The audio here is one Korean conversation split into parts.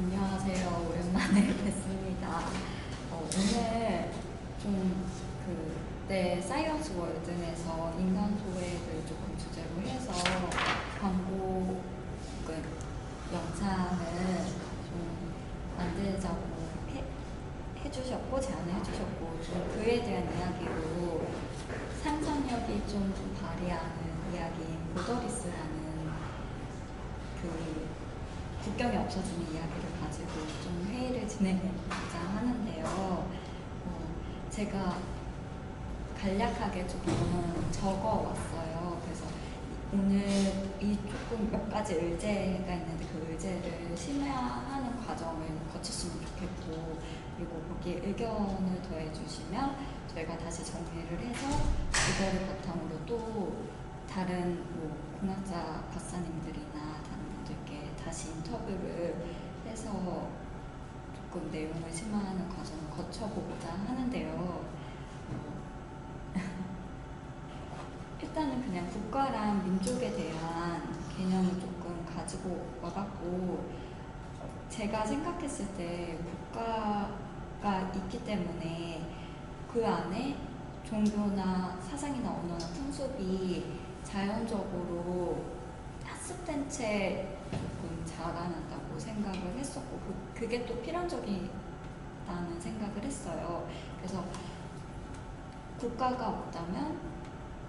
안녕하세요. 오랜만에 뵙습니다. 오늘 좀 그때 사이언스 월든에서 인간 소외를 조금 주제로 해서 광고 혹은 영상을 좀 만들자고 해주셨고 제안을 해주셨고 좀 그에 대한 이야기로 상상력이 좀 발휘하는 이야기인 보더리스라는 그 국경이 없어지는 이야기를 가지고 좀 회의를 진행해보자 하는데요. 제가 간략하게 조금 적어왔어요. 그래서 오늘 이 조금 몇 가지 의제가 있는데 그 의제를 심야하는 과정을 거쳤으면 좋겠고, 그리고 거기에 의견을 더해주시면 저희가 다시 정리를 해서 이거를 바탕으로 또 다른 공학자 박사님들이나 다른 분들께 다시 인터뷰를 해서 조금 내용을 심화하는 과정을 거쳐보고자 하는데요. 일단은 그냥 국가랑 민족에 대한 개념을 조금 가지고 와봤고, 제가 생각했을 때 국가가 있기 때문에 그 안에 종교나 사상이나 언어나 풍습이 자연적으로 학습된 채 조금 자라난다고 생각을 했었고, 그게 또 필연적이다는 생각을 했어요. 그래서 국가가 없다면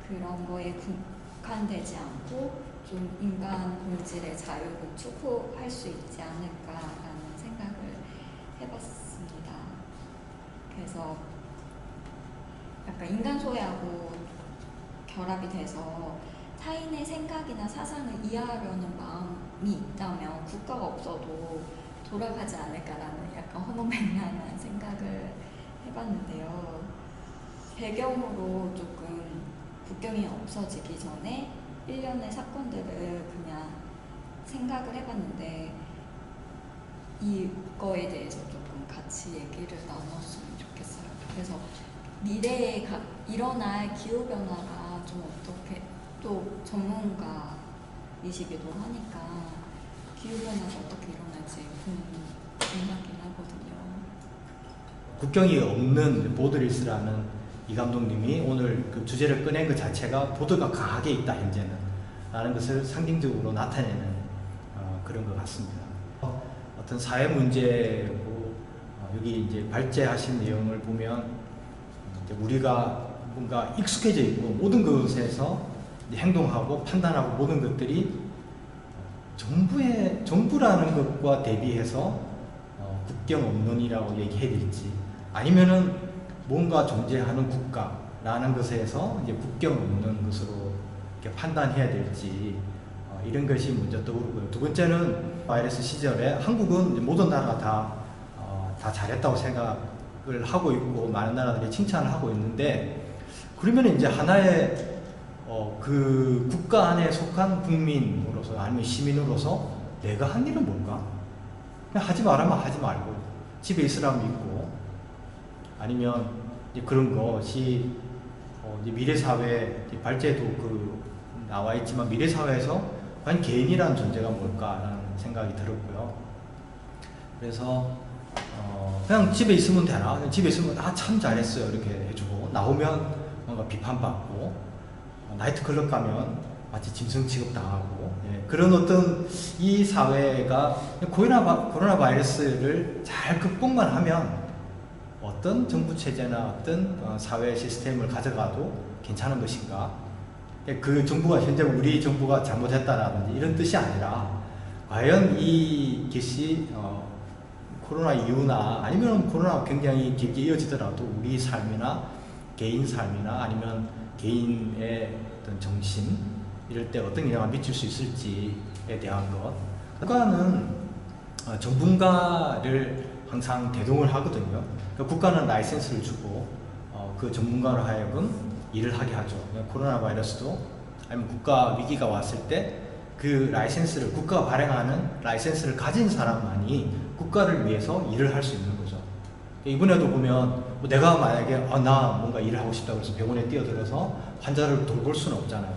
그런 거에 국한되지 않고 좀 인간 본질의 자유를 추구할 수 있지 않을까라는 생각을 해봤습니다. 그래서 약간 인간 소외하고 결합이 돼서 타인의 생각이나 사상을 이해하려는 마음이 있다면 국가가 없어도 돌아가지 않을까라는 약간 허무맹랑한 생각을 해봤는데요. 배경으로 조금 국경이 없어지기 전에 일련의 사건들을 그냥 생각을 해봤는데, 이거에 대해서 조금 같이 얘기를 나눴으면 좋겠어요. 그래서 미래에 일어날 기후변화가 좀 어떻게, 또 전문가이시기도 하니까 기후변화가 어떻게 일어날지 궁금하긴 하거든요. 국경이 없는 보드리스라는 이 감독님이 오늘 그 주제를 꺼낸 것 자체가 보드가 강하게 있다 현재는 라는 것을 상징적으로 나타내는 그런 것 같습니다. 어떤 사회 문제고 여기 이제 발제하신 내용을 보면 이제 우리가 뭔가 익숙해져 있고 모든 것에서 행동하고 판단하고 모든 것들이 정부라는 것과 대비해서 국경 없는이라고 얘기해야 될지, 아니면은 뭔가 존재하는 국가라는 것에서 이제 국경 없는 것으로 이렇게 판단해야 될지, 이런 것이 먼저 떠오르고요. 두 번째는 바이러스 시절에 한국은 이제 모든 나라가 다 잘했다고 생각을 하고 있고 많은 나라들이 칭찬을 하고 있는데, 그러면 이제 하나의 그 국가 안에 속한 국민으로서 아니면 시민으로서 내가 한 일은 뭘까? 그냥 하지 말라면 하지 말고 집에 있으라면 있고, 아니면 이제 그런 것이 이제 미래사회 발제도 나와 있지만 미래사회에서 과연 개인이라는 존재가 뭘까라는 생각이 들었고요. 그래서 그냥 집에 있으면 되나? 그냥 집에 있으면 참 잘했어요 이렇게 해주고, 나오면 뭔가 비판받고, 나이트클럽 가면 마치 짐승 취급당하고, 그런 어떤 이 사회가 코로나 바이러스를 잘 극복만 하면 어떤 정부 체제나 어떤 사회 시스템을 가져가도 괜찮은 것인가? 그 정부가 현재 우리 정부가 잘못했다라든지 이런 뜻이 아니라, 과연 이 것이 코로나 이후나 아니면 코로나가 굉장히 길게 이어지더라도 우리 삶이나 개인 삶이나 아니면 개인의 어떤 정신 이럴 때 어떤 영향을 미칠 수 있을지에 대한 것. 국가는 전문가를 항상 대동을 하거든요. 그러니까 국가는 라이센스를 주고 그 전문가로 하여금 일을 하게 하죠. 코로나 바이러스도 아니면 국가 위기가 왔을 때 그 라이센스를, 국가가 발행하는 라이센스를 가진 사람만이 국가를 위해서 일을 할 수 있는 거죠. 이번에도 보면 내가 만약에 나 뭔가 일을 하고 싶다고 해서 병원에 뛰어들어서 환자를 돌볼 수는 없잖아요.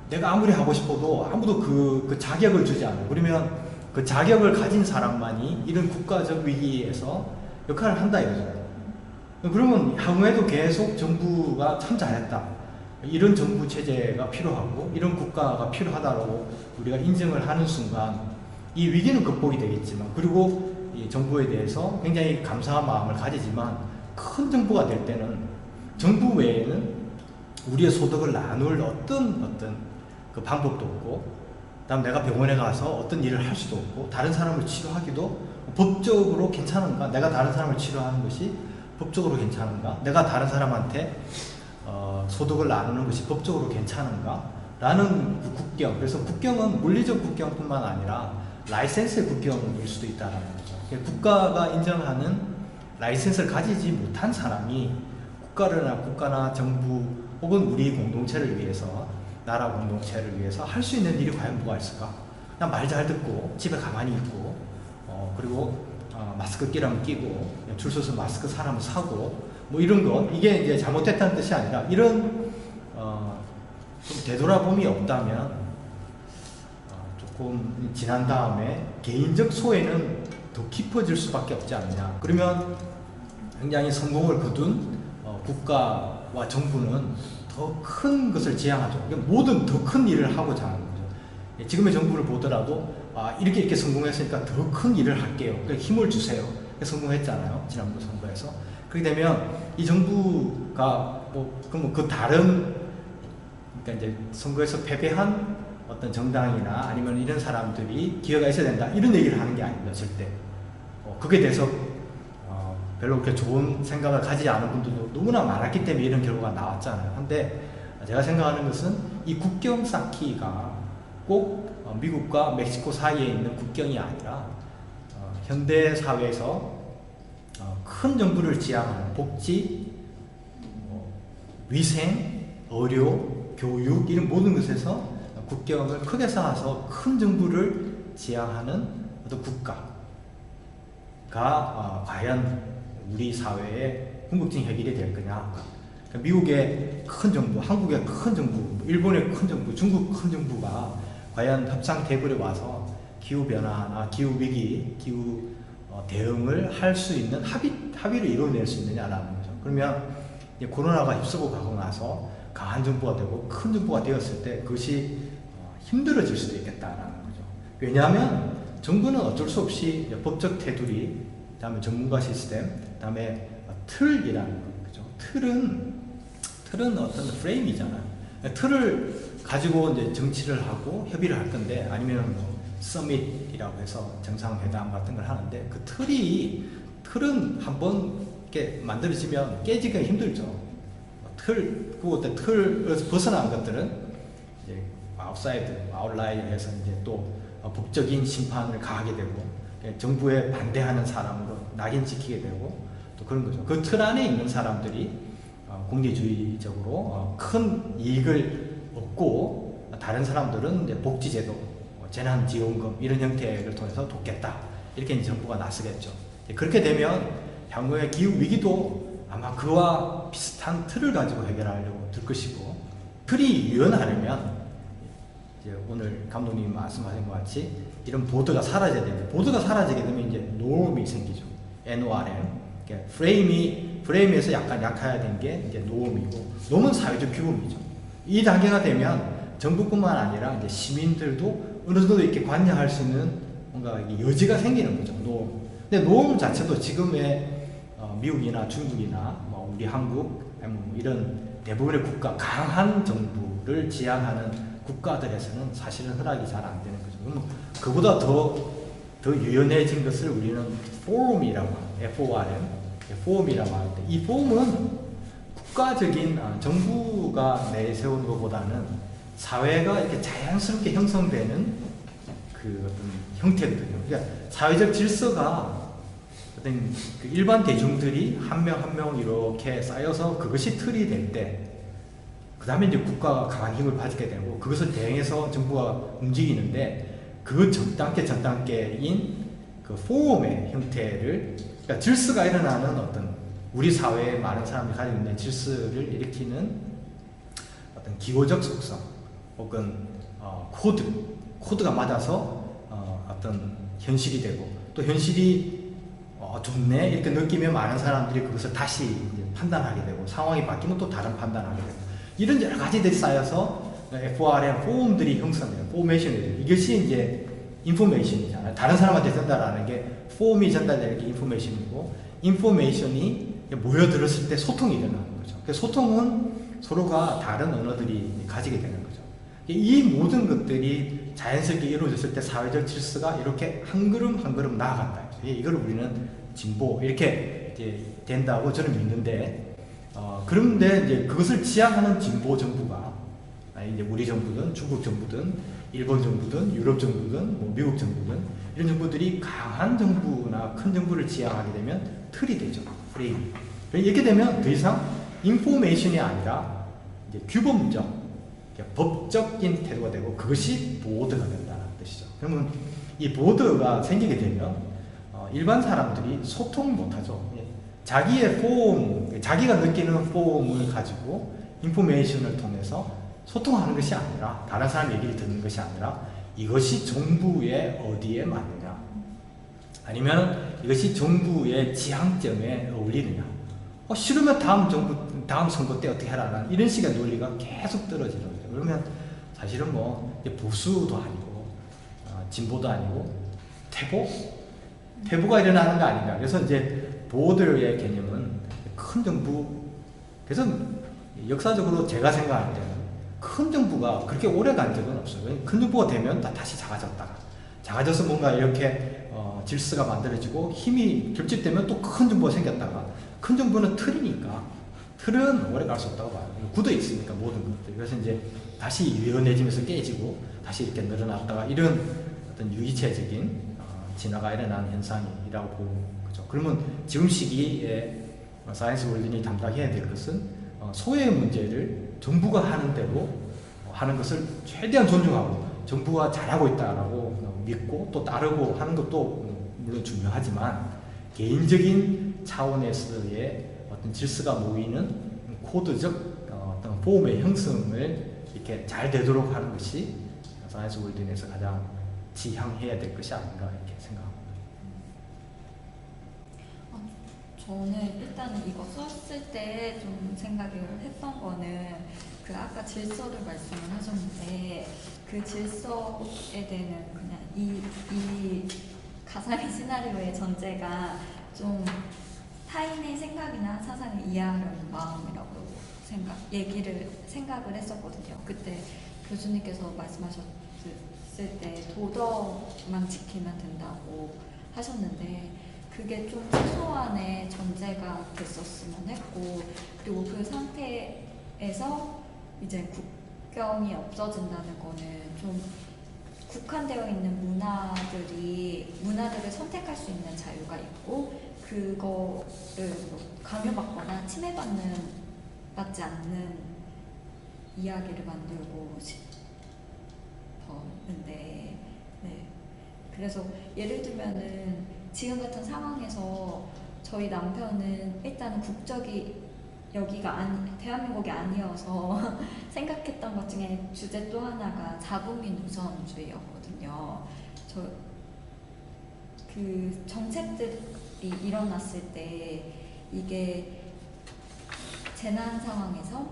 내가 아무리 하고 싶어도 아무도 그 자격을 주지 않아요. 그러면 그 자격을 가진 사람만이 이런 국가적 위기에서 역할을 한다 이거죠. 그러면 향후에도 계속 정부가 참 잘했다, 이런 정부 체제가 필요하고 이런 국가가 필요하다고 우리가 인정을 하는 순간 이 위기는 극복이 되겠지만, 그리고 이 정부에 대해서 굉장히 감사한 마음을 가지지만, 큰 정부가 될 때는 정부 외에는 우리의 소득을 나눌 어떤 그 방법도 없고, 그다음 내가 병원에 가서 어떤 일을 할 수도 없고, 다른 사람을 치료하기도 법적으로 괜찮은가, 내가 다른 사람을 치료하는 것이 법적으로 괜찮은가, 내가 다른 사람한테 소득을 나누는 것이 법적으로 괜찮은가 라는 그 국경. 그래서 국경은 물리적 국경뿐만 아니라 라이센스의 국경일 수도 있다는 거죠. 국가가 인정하는 라이센스를 가지지 못한 사람이 국가나 정부 혹은 우리 공동체를 위해서, 나라 공동체를 위해서 할 수 있는 일이 과연 뭐가 있을까? 그냥 말 잘 듣고 집에 가만히 있고, 그리고 마스크 끼라면 끼고, 줄 서서 마스크 사라면 사고, 뭐 이런 거, 이게 이제 잘못됐다는 뜻이 아니라, 이런 좀 되돌아봄이 없다면 조금 지난 다음에 개인적 소외는 더 깊어질 수밖에 없지 않느냐. 그러면 굉장히 성공을 거둔 국가와 정부는 더 큰 것을 지향하죠. 모든 더 큰 일을 하고자 하는 거죠. 지금의 정부를 보더라도 이렇게 성공했으니까 더 큰 일을 할게요. 그러니까 힘을 주세요. 성공했잖아요, 지난번 선거에서. 그렇게 되면 이 정부가 그럼 그 다른, 그러니까 이제 선거에서 패배한 어떤 정당이나 아니면 이런 사람들이 기회가 있어야 된다, 이런 얘기를 하는 게 아닙니다, 절대. 그게 돼서 별로 그렇게 좋은 생각을 가지지 않은 분들도 너무나 많았기 때문에 이런 결과가 나왔잖아요. 근데 제가 생각하는 것은 이 국경 쌓기가 꼭 미국과 멕시코 사이에 있는 국경이 아니라 현대 사회에서 큰 정부를 지향하는 복지, 위생, 의료, 교육, 이런 모든 것에서 국경을 크게 쌓아서 큰 정부를 지향하는 어떤 국가가 과연 우리 사회의 궁극적인 해결이 될 거냐. 그러니까 미국의 큰 정부, 한국의 큰 정부, 일본의 큰 정부, 중국 큰 정부가 과연 협상 테이블에 와서 기후변화나 기후위기, 기후 대응을 할 수 있는 합의를 이뤄낼 수 있느냐라는 거죠. 그러면 이제 코로나가 휩쓰고 가고 나서 강한 정부가 되고 큰 정부가 되었을 때 그것이 힘들어질 수도 있겠다라는 거죠. 왜냐하면 정부는 어쩔 수 없이 법적 테두리, 그다음에 전문가 시스템, 그다음에 틀이라는 거죠. 틀은 어떤 프레임이잖아요. 틀을 가지고 이제 정치를 하고 협의를 할 건데, 아니면 서밋이라고 해서 정상회담 같은 걸 하는데, 그 틀은 한번 이렇게 만들어지면 깨지기가 힘들죠. 그리고 틀에서 벗어난 것들은 이제 아웃라이어에서 이제 또 법적인 심판을 가하게 되고, 정부에 반대하는 사람으로 낙인찍히게 되고, 또 그런 거죠. 그 틀 안에 있는 사람들이 공리주의적으로 큰 이익을 얻고, 다른 사람들은 이제 복지제도, 재난지원금 이런 형태를 통해서 돕겠다, 이렇게 이제 정부가 나서겠죠. 그렇게 되면 향후의 기후위기도 아마 그와 비슷한 틀을 가지고 해결하려고 들 것이고, 틀이 유연하려면 이제 오늘 감독님이 말씀하신 것 같이 이런 보드가 사라져야 됩니다. 보드가 사라지게 되면 이제 노음이 생기죠. NORM. 그러니까 프레임에서 약간 약해야 되는 게 이제 노음이고, 노음은 사회적 규범이죠. 이 단계가 되면 정부뿐만 아니라 이제 시민들도 어느 정도 이렇게 관여할 수 있는 뭔가 여지가 생기는 거죠. 노음. 근데 노음 자체도 지금의 미국이나 중국이나 우리 한국, 이런 대부분의 국가, 강한 정부를 지향하는 국가들에서는 사실은 허락이 잘 안 되는 거죠. 그럼 그보다 더 유연해진 것을 우리는 포럼이라고 합니다. FORM, 포럼이라고 하는데, 이 포럼은 국가적인 정부가 내세우는 것보다는 사회가 이렇게 자연스럽게 형성되는 그 어떤 형태거든요. 그러니까 사회적 질서가 어떤 그 일반 대중들이 한 명 한 명 이렇게 쌓여서 그것이 틀이 될 때, 그 다음에 이제 국가가 강한 힘을 받게 되고, 그것을 대응해서 정부가 움직이는데, 그 전 단계인 그 포럼의 형태를, 그러니까 질서가 일어나는 어떤 우리 사회의 많은 사람들이 가지고 있는 질서를 일으키는 어떤 기호적 속성, 혹은 코드가 맞아서 어떤 현실이 되고 또 현실이 좋네 이렇게 느끼면 많은 사람들이 그것을 다시 이제 판단하게 되고 상황이 바뀌면 또 다른 판단하게 되고 이런 여러 가지들이 쌓여서 FRM 포움들이 형성돼요. 포메이션이 돼요. 이것이 이제 인포메이션이잖아요. 다른 사람한테 전달하는 게 폼이 전달되는 게 인포메이션이고 인포메이션이 모여들었을 때 소통이 일어나는 거죠. 그 소통은 서로가 다른 언어들이 가지게 되는 거죠. 이 모든 것들이 자연스럽게 이루어졌을 때 사회적 질서가 이렇게 한 걸음 한 걸음 나아간다. 이걸 우리는 진보 이렇게 이제 된다고 저는 믿는데 그런데 이제 그것을 지향하는 진보 정부가 이제 우리 정부든 중국 정부든 일본 정부든 유럽 정부든 뭐 미국 정부든 이런 정부들이 강한 정부나 큰 정부를 지향하게 되면 틀이 되죠. 프레임. 이렇게 되면 더 이상 인포메이션이 아니라 이제 규범적, 법적인 태도가 되고 그것이 보호드가 된다는 뜻이죠. 그러면 이 보호드가 생기게 되면 일반 사람들이 소통 못하죠. 자기의 포움, 자기가 느끼는 포움을 가지고 인포메이션을 통해서 소통하는 것이 아니라 다른 사람 얘기를 듣는 것이 아니라 이것이 정부의 어디에 맞느냐 아니면 이것이 정부의 지향점에 어울리느냐 싫으면 다음 선거 때 어떻게 해라 이런 식의 논리가 계속 떨어지는 거죠. 그러면 사실은 뭐 보수도 아니고 진보도 아니고 태보가 일어나는 거 아닌가. 그래서 이제 보호들의 개념은 큰 정부, 그래서 역사적으로 제가 생각할 때는 큰 정부가 그렇게 오래 간 적은 없어요. 큰 정부가 되면 다시 작아져서 뭔가 이렇게 질서가 만들어지고 힘이 결집되면 또 큰 정부가 생겼다가 큰 정부는 틀은 오래 갈 수 없다고 봐요. 굳어 있으니까 모든 것들. 그래서 이제 다시 유연해지면서 깨지고 다시 이렇게 늘어났다가 이런 어떤 유기체적인 진화가 일어나는 현상이라고 보는 거죠. 그러면 지금 시기에 사이언스 월든이 담당해야 될 것은 소외의 문제를 정부가 하는 대로 하는 것을 최대한 존중하고 정부가 잘하고 있다라고 믿고 또 따르고 하는 것도 물론 중요하지만 개인적인 차원에서의 어떤 질서가 모이는 코드적 어떤 보험의 형성을 이렇게 잘 되도록 하는 것이 사이언스 월든에서 가장 지향해야 될 것이 아닌가 이렇게 생각합니다. 저는 일단은 이거 썼을 때 좀 생각을 했던 거는 그 아까 질서를 말씀을 하셨는데 그 질서에 대한 그냥 이 가상의 시나리오의 전제가 좀 타인의 생각이나 사상을 이해하려는 마음이라고 생각을 했었거든요. 그때 교수님께서 말씀하셨을 때 도덕만 지키면 된다고 하셨는데 그게 좀 최소한의 전제가 됐었으면 했고 그리고 그 상태에서 이제 국경이 없어진다는 거는 좀 국한되어 있는 문화들을 선택할 수 있는 자유가 있고 그거를 강요받거나 받지 않는 이야기를 만들고 싶었는데 네. 그래서 예를 들면은 지금 같은 상황에서 저희 남편은 일단 국적이 대한민국이 아니어서 생각했던 것 중에 주제 또 하나가 자국민 우선주의였거든요. 그 정책들이 일어났을 때 이게 재난 상황에서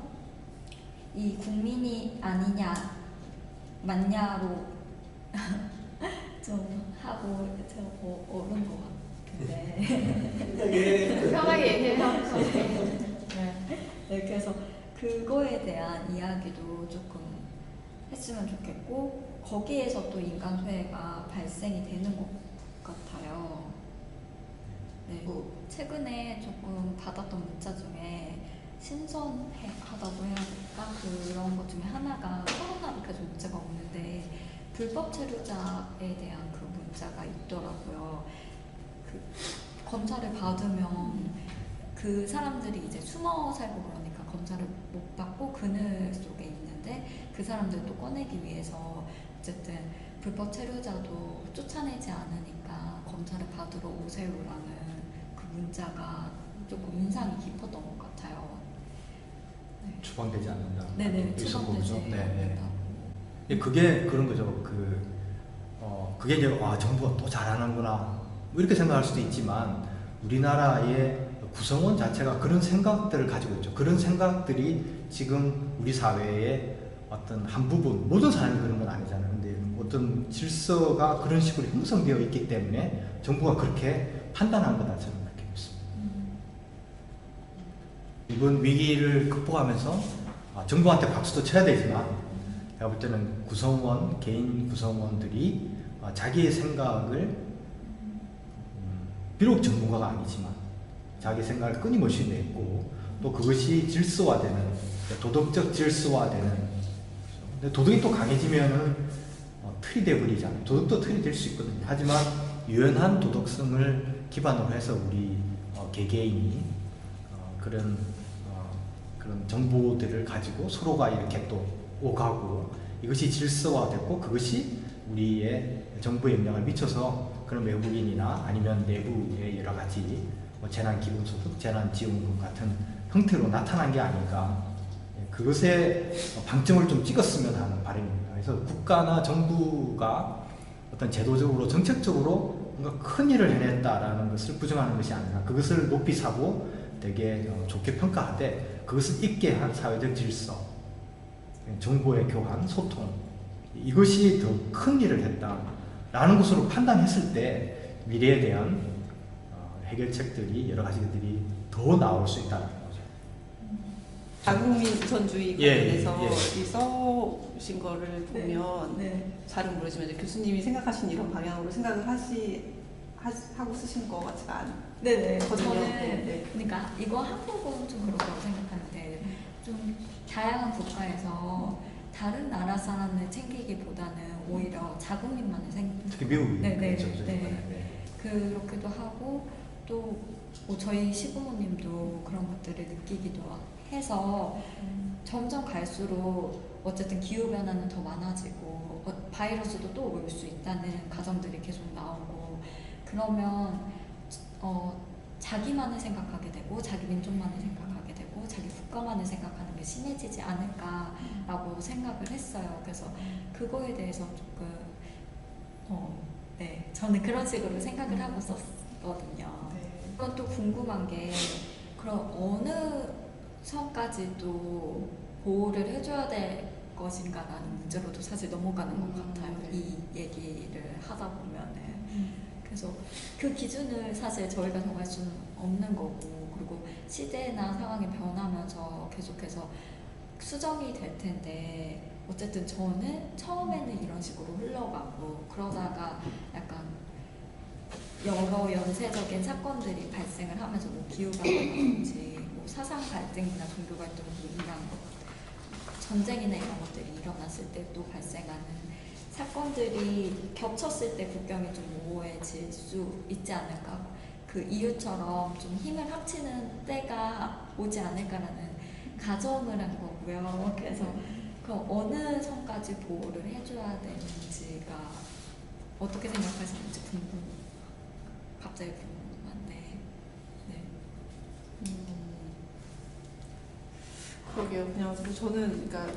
이 국민이 아니냐 맞냐로 좀 하고 저거 옳은 것 같은데 편하게 얘기해요. 네, 그래서 그거에 대한 이야기도 조금 했으면 좋겠고 거기에서 또 인간 소외가 발생이 되는 것 같아요. 네, 최근에 조금 받았던 문자 중에 신선하다고 해야 될까? 그런 것 중에 하나가 코로나로 계속 문제가 오는데 불법 체류자에 대한 그 문자가 있더라고요. 그 검사를 받으면 그 사람들이 이제 숨어 살고 그러니까 검사를 못 받고 그늘 속에 있는데 그 사람들도 꺼내기 위해서 어쨌든 불법 체류자도 쫓아내지 않으니까 검사를 받으러 오세요라는 그 문자가 조금 인상이 깊었던 것 같아요. 네. 추방되지 않는다. 네네, 추방되지 않는다. 그게 그런 거죠. 그게 이제 정부가 또 잘하는구나 뭐 이렇게 생각할 수도 있지만 우리나라의 구성원 자체가 그런 생각들을 가지고 있죠. 그런 생각들이 지금 우리 사회의 어떤 한 부분, 모든 사람이 그런 건 아니잖아요. 근데 어떤 질서가 그런 식으로 형성되어 있기 때문에 정부가 그렇게 판단한 거다 저는 그렇게 믿습니다. 이번 위기를 극복하면서 정부한테 박수도 쳐야 되지만 제가 볼 때는 구성원, 개인 구성원들이 자기의 생각을 비록 전문가가 아니지만 자기 생각을 끊임없이 냈고 또 그것이 질서화되는 도덕적 질서화되는 근데 도덕이 또 강해지면은 틀이 돼버리잖아요. 도덕도 틀이 될 수 있거든요. 하지만 유연한 도덕성을 기반으로 해서 우리 개개인이 그런 정보들을 가지고 서로가 이렇게 또 오가고 이것이 질서화됐고 그것이 우리의 정부에 영향을 미쳐서 그런 외국인이나 아니면 내부의 여러 가지 재난기본소득, 재난지원금 같은 형태로 나타난 게 아닌가 그것에 방점을 좀 찍었으면 하는 바람입니다. 그래서 국가나 정부가 어떤 제도적으로 정책적으로 뭔가 큰 일을 해냈다라는 것을 부정하는 것이 아니라 그것을 높이 사고 되게 좋게 평가하되 그것을 있게 한 사회적 질서, 정보의 교환, 소통 이것이 더 큰 일을 했다라는 것으로 판단했을 때 미래에 대한 해결책들이 여러 가지들이 더 나올 수 있다는 거죠. 자국민 우선주의 관련해서 예. 써오신 거를 보면 네. 잘은 모르지만 이제 교수님이 생각하신 이런 방향으로 생각을 하고 쓰신 것 같지가 않거든요. 네네. 저는 네. 그러니까 이거 한국은 좀 그렇다고 생각하는데 좀 다양한 국가에서 다른 나라 사람을 챙기기보다는 오히려 자국민만을 특히 미국이 네네. 그렇죠. 네. 그렇기도 하고 또 뭐 저희 시부모님도 그런 것들을 느끼기도 해서 점점 갈수록 어쨌든 기후변화는 더 많아지고 바이러스도 또 올 수 있다는 가정들이 계속 나오고 그러면 자기만을 생각하게 되고 자기 민족만을 생각하게 되고 자기 국가만을 생각하는 게 심해지지 않을까라고 생각을 했어요. 그래서 그거에 대해서 조금 네 저는 그런 식으로 생각을 하고 썼거든요. 그건 또 궁금한 게 그럼 어느 선까지도 보호를 해줘야 될 것인가라는 문제로도 사실 넘어가는 것 같아요. 이 얘기를 하다 보면은. 그래서 그 기준을 사실 저희가 정할 수는 없는 거고 그리고 시대나 상황이 변하면서 계속해서 수정이 될 텐데 어쨌든 저는 처음에는 이런 식으로 흘러가고 그러다가 약간 여러 연쇄적인 사건들이 발생을 하면서 뭐 기후변화라든지 뭐 사상 갈등이나 종교 갈등으로 인한 전쟁이나 이런 것들이 일어났을 때 또 발생하는 사건들이 겹쳤을 때 국경이 좀 모호해질 수 있지 않을까 그 이유처럼 좀 힘을 합치는 때가 오지 않을까라는 가정을 한 거고요. 그래서 그럼 어느 선까지 보호를 해줘야 되는지가 어떻게 생각하시는지 갑자기 궁금한데. 네. 그러게요. 그냥 저는 그러니까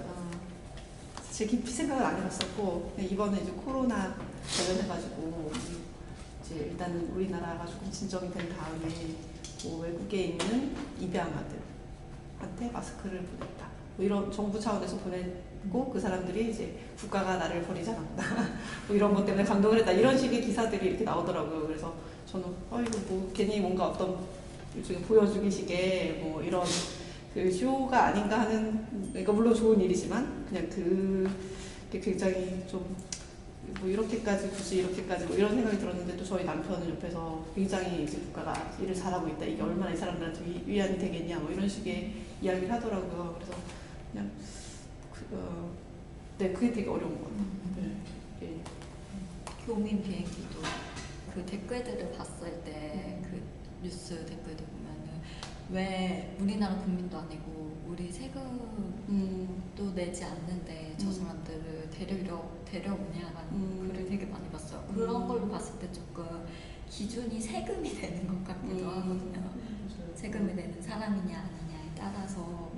사실 깊이 생각을 안 해봤었고 이번에 이제 코로나 관련해가지고 이제 일단은 우리나라가 조금 진정이 된 다음에 뭐 외국에 있는 입양아들한테 마스크를 보냈다. 뭐 이런 정부 차원에서 보냈고 그 사람들이 이제 국가가 나를 버리지 않았다. 뭐 이런 것 때문에 감동을 했다. 이런 식의 기사들이 이렇게 나오더라고요. 그래서 저는 이거 뭐 괜히 뭔가 어떤 일종의 보여주기식의 뭐 이런 그 쇼가 아닌가 하는 그러니까 물론 좋은 일이지만 그냥 그게 굉장히 좀 뭐 이렇게까지 굳이 이렇게까지 뭐 이런 생각이 들었는데 또 저희 남편은 옆에서 굉장히 이제 국가가 일을 잘하고 있다 이게 얼마나 이 사람들한테 위안이 되겠냐 뭐 이런 식의 이야기를 하더라고요. 그래서 그냥 그게 되게 어려운 것 같아요. 네. 교민 비행기도 그 댓글들을 봤을 때 그 뉴스 댓글들 보면은 왜 우리나라 국민도 아니고 우리 세금도 내지 않는데 저 사람들을 데려오냐라는 글을 되게 많이 봤어요. 그런 걸로 봤을 때 조금 기준이 세금이 되는 것 같기도 하거든요. 세금을 내는 사람이냐 아니냐에 따라서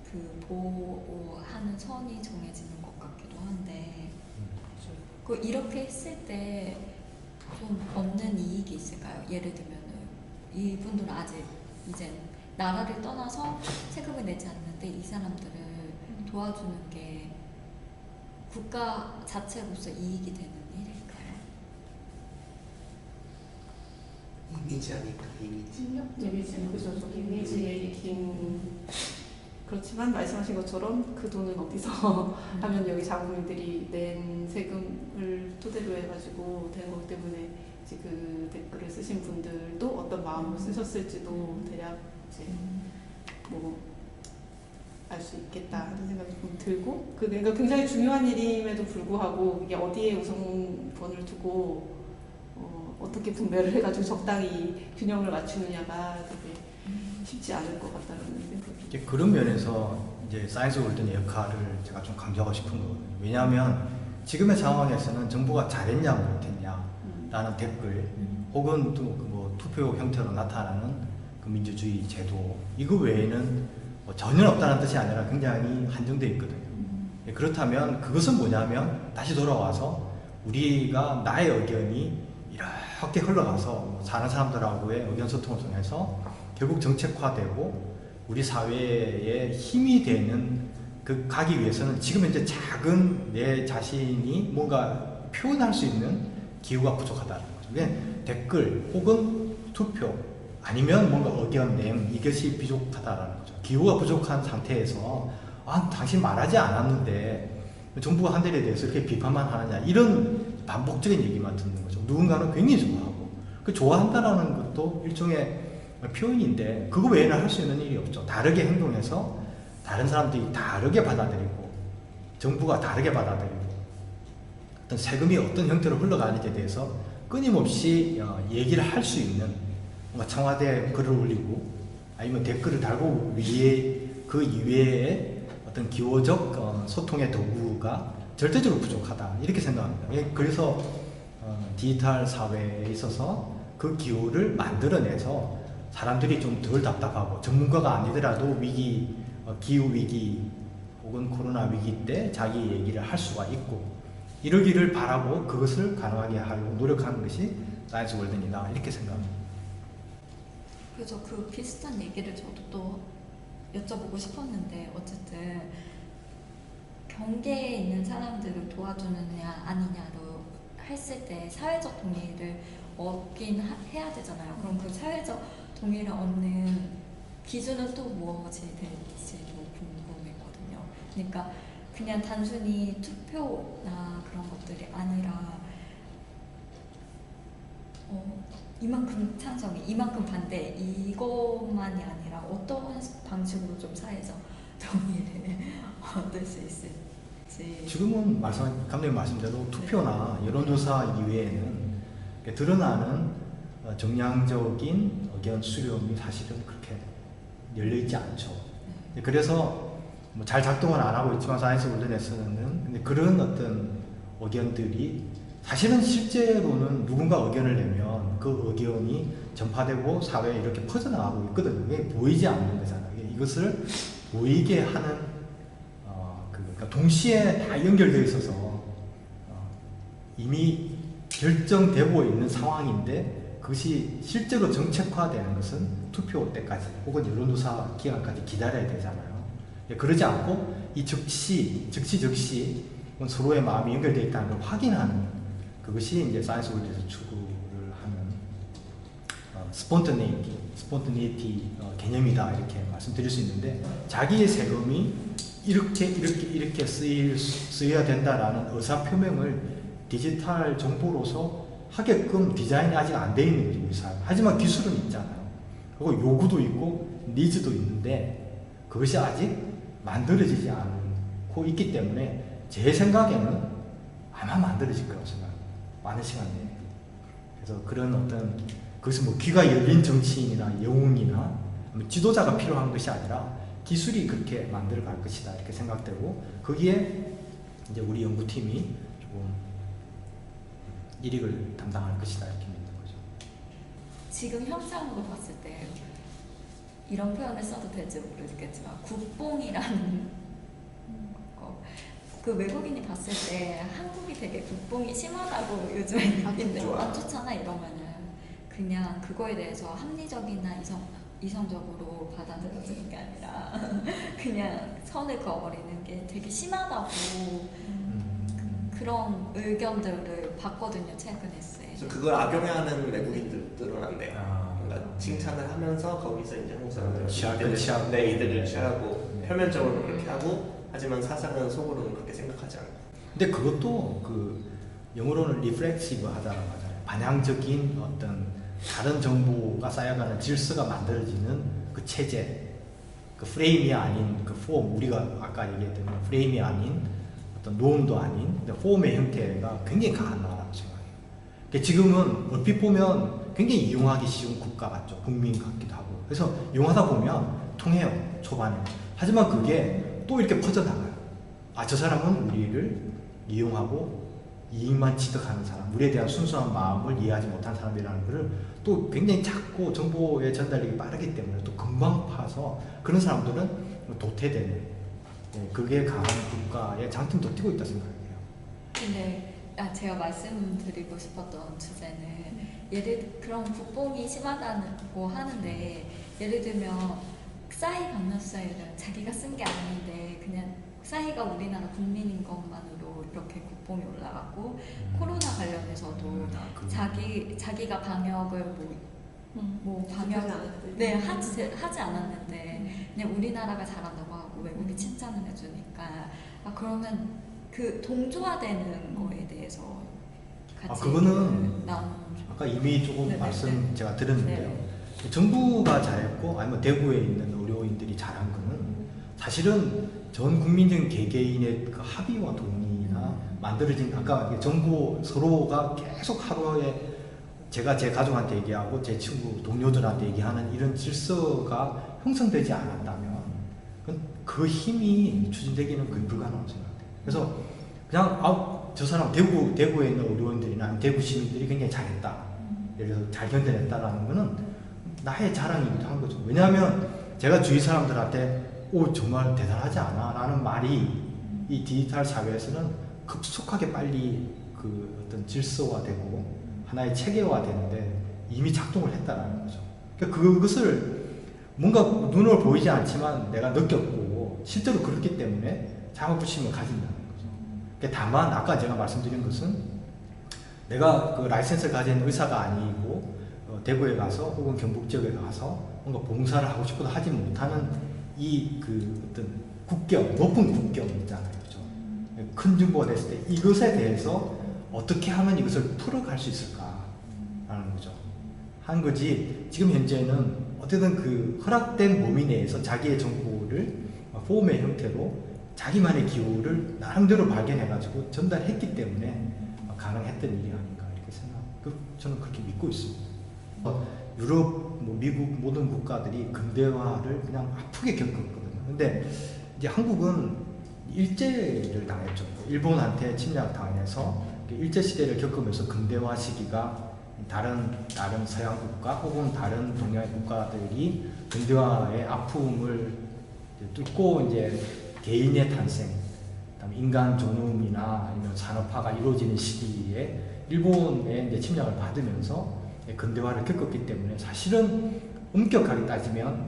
그 보호하는 선이 정해지는 것 같기도 한데 그 이렇게 했을 때 좀 얻는 이익이 있을까요? 예를 들면은 이분들은 아직 이제 나라를 떠나서 세금을 내지 않는데 이 사람들을 도와주는 게 국가 자체로서 이익이 되는 일일까요? 이미지 아닐까, 이미지. 이미지, 그죠. 저 이미지 메이킹. 그렇지만 말씀하신 것처럼 그 돈은 어디서 하면 여기 자국민들이 낸 세금을 토대로 해가지고 된 거기 때문에 이제 그 댓글을 쓰신 분들도 어떤 마음으로 쓰셨을지도 대략 이제 뭐 알 수 있겠다 하는 생각이 좀 들고, 그러니까 굉장히 중요한 일임에도 불구하고 이게 어디에 우선권을 두고 어떻게 분배를 해가지고 적당히 균형을 맞추느냐가 되게 쉽지 않을 것 같다는 생각이. 이제 그런 면에서 이제 사이언스 월드의 역할을 제가 좀 강조하고 싶은 거거든요. 왜냐하면 지금의 상황에서는 정부가 잘했냐 못했냐라는 댓글 혹은 또 뭐 투표 형태로 나타나는 그 민주주의 제도 이거 외에는 뭐 전혀 없다는 뜻이 아니라 굉장히 한정되어 있거든요. 그렇다면 그것은 뭐냐면 다시 돌아와서 우리가 나의 의견이 이렇게 흘러가서 사는 사람들하고의 의견 소통을 통해서 결국 정책화되고 우리 사회에 힘이 되는 그 가기 위해서는 지금 현재 작은 내 자신이 뭔가 표현할 수 있는 기후가 부족하다는 거죠. 댓글 혹은 투표 아니면 뭔가 의견 냄 이것이 부족하다라는 거죠. 기후가 부족한 상태에서 당신 말하지 않았는데 정부가 한 일에 대해서 이렇게 비판만 하느냐 이런 반복적인 얘기만 듣는 거죠. 누군가는 굉장히 좋아하고 그 좋아한다라는 것도 일종의 표현인데 그거 외에는 할 수 있는 일이 없죠. 다르게 행동해서 다른 사람들이 다르게 받아들이고 정부가 다르게 받아들이고 어떤 세금이 어떤 형태로 흘러가는지에 대해서 끊임없이 얘기를 할 수 있는 뭔가 청와대에 글을 올리고 아니면 댓글을 달고 위에 그 이외에 어떤 기호적 소통의 도구가 절대적으로 부족하다 이렇게 생각합니다. 그래서 디지털 사회에 있어서 그 기호를 만들어내서 사람들이 좀 덜 답답하고 전문가가 아니더라도 위기, 기후 위기 혹은 코로나 위기 때 자기 얘기를 할 수가 있고 이러기를 바라고 그것을 가능하게 하려고 노력하는 것이 사이언스 월드이다 이렇게 생각합니다. 그래서 그 비슷한 얘기를 저도 또 여쭤보고 싶었는데 어쨌든 경계에 있는 사람들을 도와주느냐 아니냐로 했을 때 사회적 동의를 얻긴 해야 되잖아요. 그럼 그 사회적 동의를 얻는 기준은 또 무엇이 될지도 궁금했거든요. 그러니까 그냥 단순히 투표나 그런 것들이 아니라 이만큼 찬성이, 이만큼 반대 이것만이 아니라 어떤 방식으로 좀 사회적 동의를 얻을 수 있을지. 지금은 감독님 말씀대로 투표나 여론조사 이외에는 드러나는 정량적인 의견 수렴이 사실은 그렇게 열려있지 않죠. 그래서 뭐 잘 작동은 안 하고 있지만 사이언스 월드에서는 근데 그런 어떤 의견들이 사실은 실제로는 누군가 의견을 내면 그 의견이 전파되고 사회에 이렇게 퍼져나가고 있거든요. 이게 보이지 않는 거잖아요. 이것을 보이게 하는 그러니까 동시에 다 연결되어 있어서 이미 결정되고 있는 상황인데 그것이 실제로 정책화되는 것은 투표 때까지 혹은 여론조사 기간까지 기다려야 되잖아요. 그러지 않고 이 즉시 서로의 마음이 연결되어 있다는 걸 확인하는 그것이 이제 사이언스 월드에서 추구를 하는 스폰터니티 개념이다 이렇게 말씀드릴 수 있는데 자기의 세금이 이렇게 쓰여야 된다라는 의사 표명을 디지털 정보로서 하게끔 디자인이 아직 안 돼 있는 거죠, 우리 사회. 하지만 기술은 있잖아요. 그리고 요구도 있고 니즈도 있는데 그것이 아직 만들어지지 않고 있기 때문에 제 생각에는 아마 만들어질 거라고 생각합니다. 많은 시간 내에. 그래서 그런 어떤 그것은 뭐 귀가 열린 정치인이나 영웅이나 지도자가 필요한 것이 아니라 기술이 그렇게 만들어 갈 것이다 이렇게 생각되고 거기에 이제 우리 연구팀이 조금 일익을 담당할 것이다 이렇게 믿는 거죠. 지금 현상으로 봤을 때 이런 표현을 써도 될지 모르겠지만 국뽕이라는 거 그 외국인이 봤을 때 한국이 되게 국뽕이 심하다고 요즘에 느낀대. 좋아. 안 좋잖아 이러면은 그냥 그거에 대해서 합리적이나 이성적으로 받아들여지는 게 아니라 그냥 선을 그어버리는 게 되게 심하다고 그런 의견들을 봤거든요 최근에. 그래서 그걸 악용하는 외국인들은 안 돼요. 그러니까 칭찬을 하면서 거기서 이제 한국 사람들 취하고 네, 이들을 취하고 네. 표면적으로 그렇게 하고 하지만 사실은 속으로는 그렇게 생각하지 않고. 근데 그것도 그 영어로는 리플렉시브 하다라고 하잖아요. 반향적인 어떤 다른 정보가 쌓여가는 질서가 만들어지는 그 체제, 그 프레임이 아닌 그 폼, 우리가 아까 얘기했던 프레임이 아닌 어떤 노음도 아닌 폼의 형태가 굉장히 강하다고 생각해요. 그러니까 지금은 얼핏 보면 굉장히 이용하기 쉬운 국가 같죠. 국민 같기도 하고. 그래서 이용하다 보면 통해요. 초반에. 하지만 그게 또 이렇게 퍼져나가요. 아, 저 사람은 우리를 이용하고 이익만 취득하는 사람, 우리에 대한 순수한 마음을 이해하지 못한 사람이라는 것을 또 굉장히 작고 정보의 전달력이 빠르기 때문에 또 금방 파서 그런 사람들은 도태되는, 그게 강한 국가의 장점도 띄고 있다 생각해요. 근데 제가 말씀드리고 싶었던 주제는 그런 국뽕이 심하다고 하는데 예를 들면 싸이 강력사유는 자기가 쓴 게 아닌데 그냥 싸이가 우리나라 국민인 것만으로 이렇게 국뽕이 올라갔고 코로나 관련해서도 자기가 방역을 하지 않았는데. 네 하지 않았는데 그냥 우리나라가 잘한다고 하고 외국이 칭찬을 해주니까 그러면 그 동조화되는 거에 대해서 같이 그거는 나누는 아까 이미 조금 네네. 말씀 제가 드렸는데요. 정부가 잘했고 아니면 대구에 있는 의료인들이 잘한 거는 사실은 전 국민적인 개개인의 그 합의와 동의나 만들어진, 아까 정부 서로가 계속 하루에 제가 제 가족한테 얘기하고 제 친구 동료들한테 얘기하는 이런 질서가 형성되지 않았다면 그 힘이 추진되기는 거의 불가능하다고 생각해요. 그래서 그냥 저 사람 대구에 있는 의료인들이나 대구 시민들이 굉장히 잘했다, 예를 들어서 잘 견뎌냈다라는 거는 나의 자랑이기도 한 거죠. 왜냐하면 제가 주위 사람들한테 정말 대단하지 않아? 라는 말이 이 디지털 사회에서는 급속하게 빨리 그 어떤 질서화되고 하나의 체계화되는데 이미 작동을 했다는 거죠. 그러니까 그것을 뭔가 눈으로 보이지 않지만 내가 느꼈고 실제로 그렇기 때문에 자긍심을 가진다는 거죠. 그러니까 다만 아까 제가 말씀드린 것은 내가 그 라이센스를 가진 의사가 아니고 대구에 가서 혹은 경북 지역에 가서 뭔가 봉사를 하고 싶어도 하지 못하는 이 그 어떤 국경, 높은 국경 있잖아요. 그죠? 큰 정보가 됐을 때 이것에 대해서 어떻게 하면 이것을 풀어갈 수 있을까라는 거죠. 한 거지, 지금 현재는 어쨌든 그 허락된 범위 내에서 자기의 정보를 폼의 형태로 자기만의 기호를 나름대로 발견해가지고 전달했기 때문에 가능했던 일이 아닌가 이렇게 저는 그렇게 믿고 있습니다. 유럽, 미국 모든 국가들이 근대화를 그냥 아프게 겪었거든요. 근데 이제 한국은 일제를 당했죠. 일본한테 침략당해서 일제 시대를 겪으면서 근대화 시기가 다른 서양 국가 혹은 다른 동양의 국가들이 근대화의 아픔을 뚫고 이제 개인의 탄생, 그다음에 인간 존엄이나 아니면 산업화가 이루어지는 시기에 일본의 이제 침략을 받으면서 근대화를 겪었기 때문에 사실은 엄격하게 따지면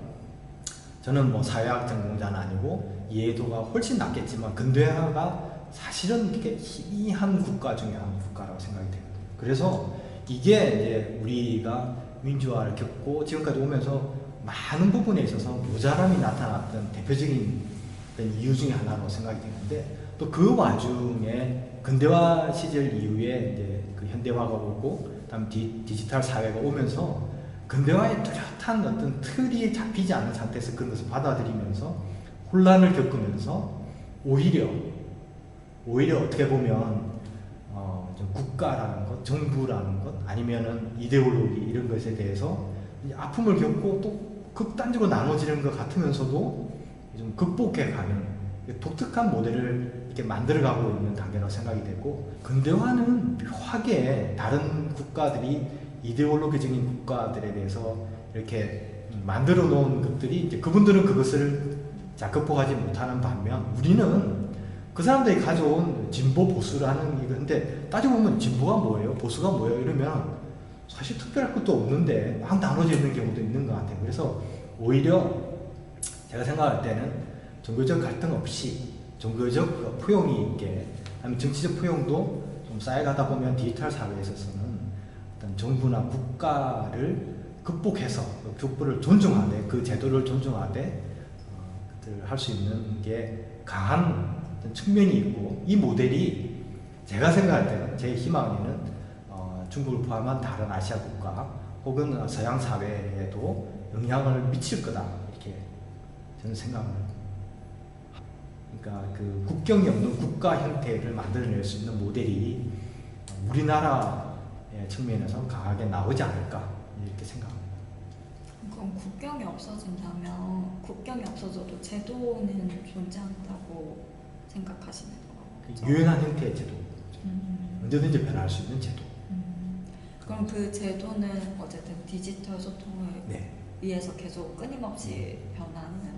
저는 뭐 사회학 전공자는 아니고 이해도가 훨씬 낮겠지만 근대화가 사실은 이렇게 희미한 국가 중에 한 국가라고 생각이 돼요. 그래서 이게 이제 우리가 민주화를 겪고 지금까지 오면서 많은 부분에 있어서 모자람이 나타났던 대표적인 이유 중에 하나라고 생각이 되는데, 또 그 와중에 근대화 시절 이후에 이제 그 현대화가 오고 그다음 디지털 사회가 오면서 근대화의 뚜렷한 어떤 틀이 잡히지 않은 상태에서 그런 것을 받아들이면서 혼란을 겪으면서 오히려 어떻게 보면 좀 국가라는 것, 정부라는 것, 아니면은 이데올로기 이런 것에 대해서 이제 아픔을 겪고 또 극단적으로 나눠지는 것 같으면서도 좀 극복해가는 독특한 모델을 이렇게 만들어가고 있는 단계라고 생각이 되고, 근대화는 묘하게 다른 국가들이 이데올로기적인 국가들에 대해서 이렇게 만들어 놓은 것들이 이제 그분들은 그것을 극복하지 못하는 반면 우리는 그 사람들이 가져온 진보 보수라는 이건데 따지고 보면 진보가 뭐예요? 보수가 뭐예요? 이러면 사실 특별할 것도 없는데 막 나눠져 있는 경우도 있는 것 같아요. 그래서 오히려 제가 생각할 때는 종교적 갈등 없이 종교적 포용이 있게, 아니면 정치적 포용도 좀 쌓여가다 보면 디지털 사회에 있어서는 어떤 정부나 국가를 극복해서 국부를 존중하되, 그 제도를 존중하되 할 수 있는 게 강한 측면이 있고, 이 모델이 제가 생각할 때는, 제 희망에는 중국을 포함한 다른 아시아 국가 혹은 서양 사회에도 영향을 미칠 거다, 이렇게 저는 생각을. 그러니까 그 국경이 없는 국가 형태를 만들어낼 수 있는 모델이 우리나라의 측면에서 강하게 나오지 않을까, 이렇게 생각합니다. 그럼 국경이 없어진다면 국경이 없어져도 제도는 존재한다고 생각하시는 거죠? 유연한 형태의 제도, 언제든지 변할 수 있는 제도. 그럼 그 제도는 어쨌든 디지털 소통을 네. 위해서 계속 끊임없이 변하는.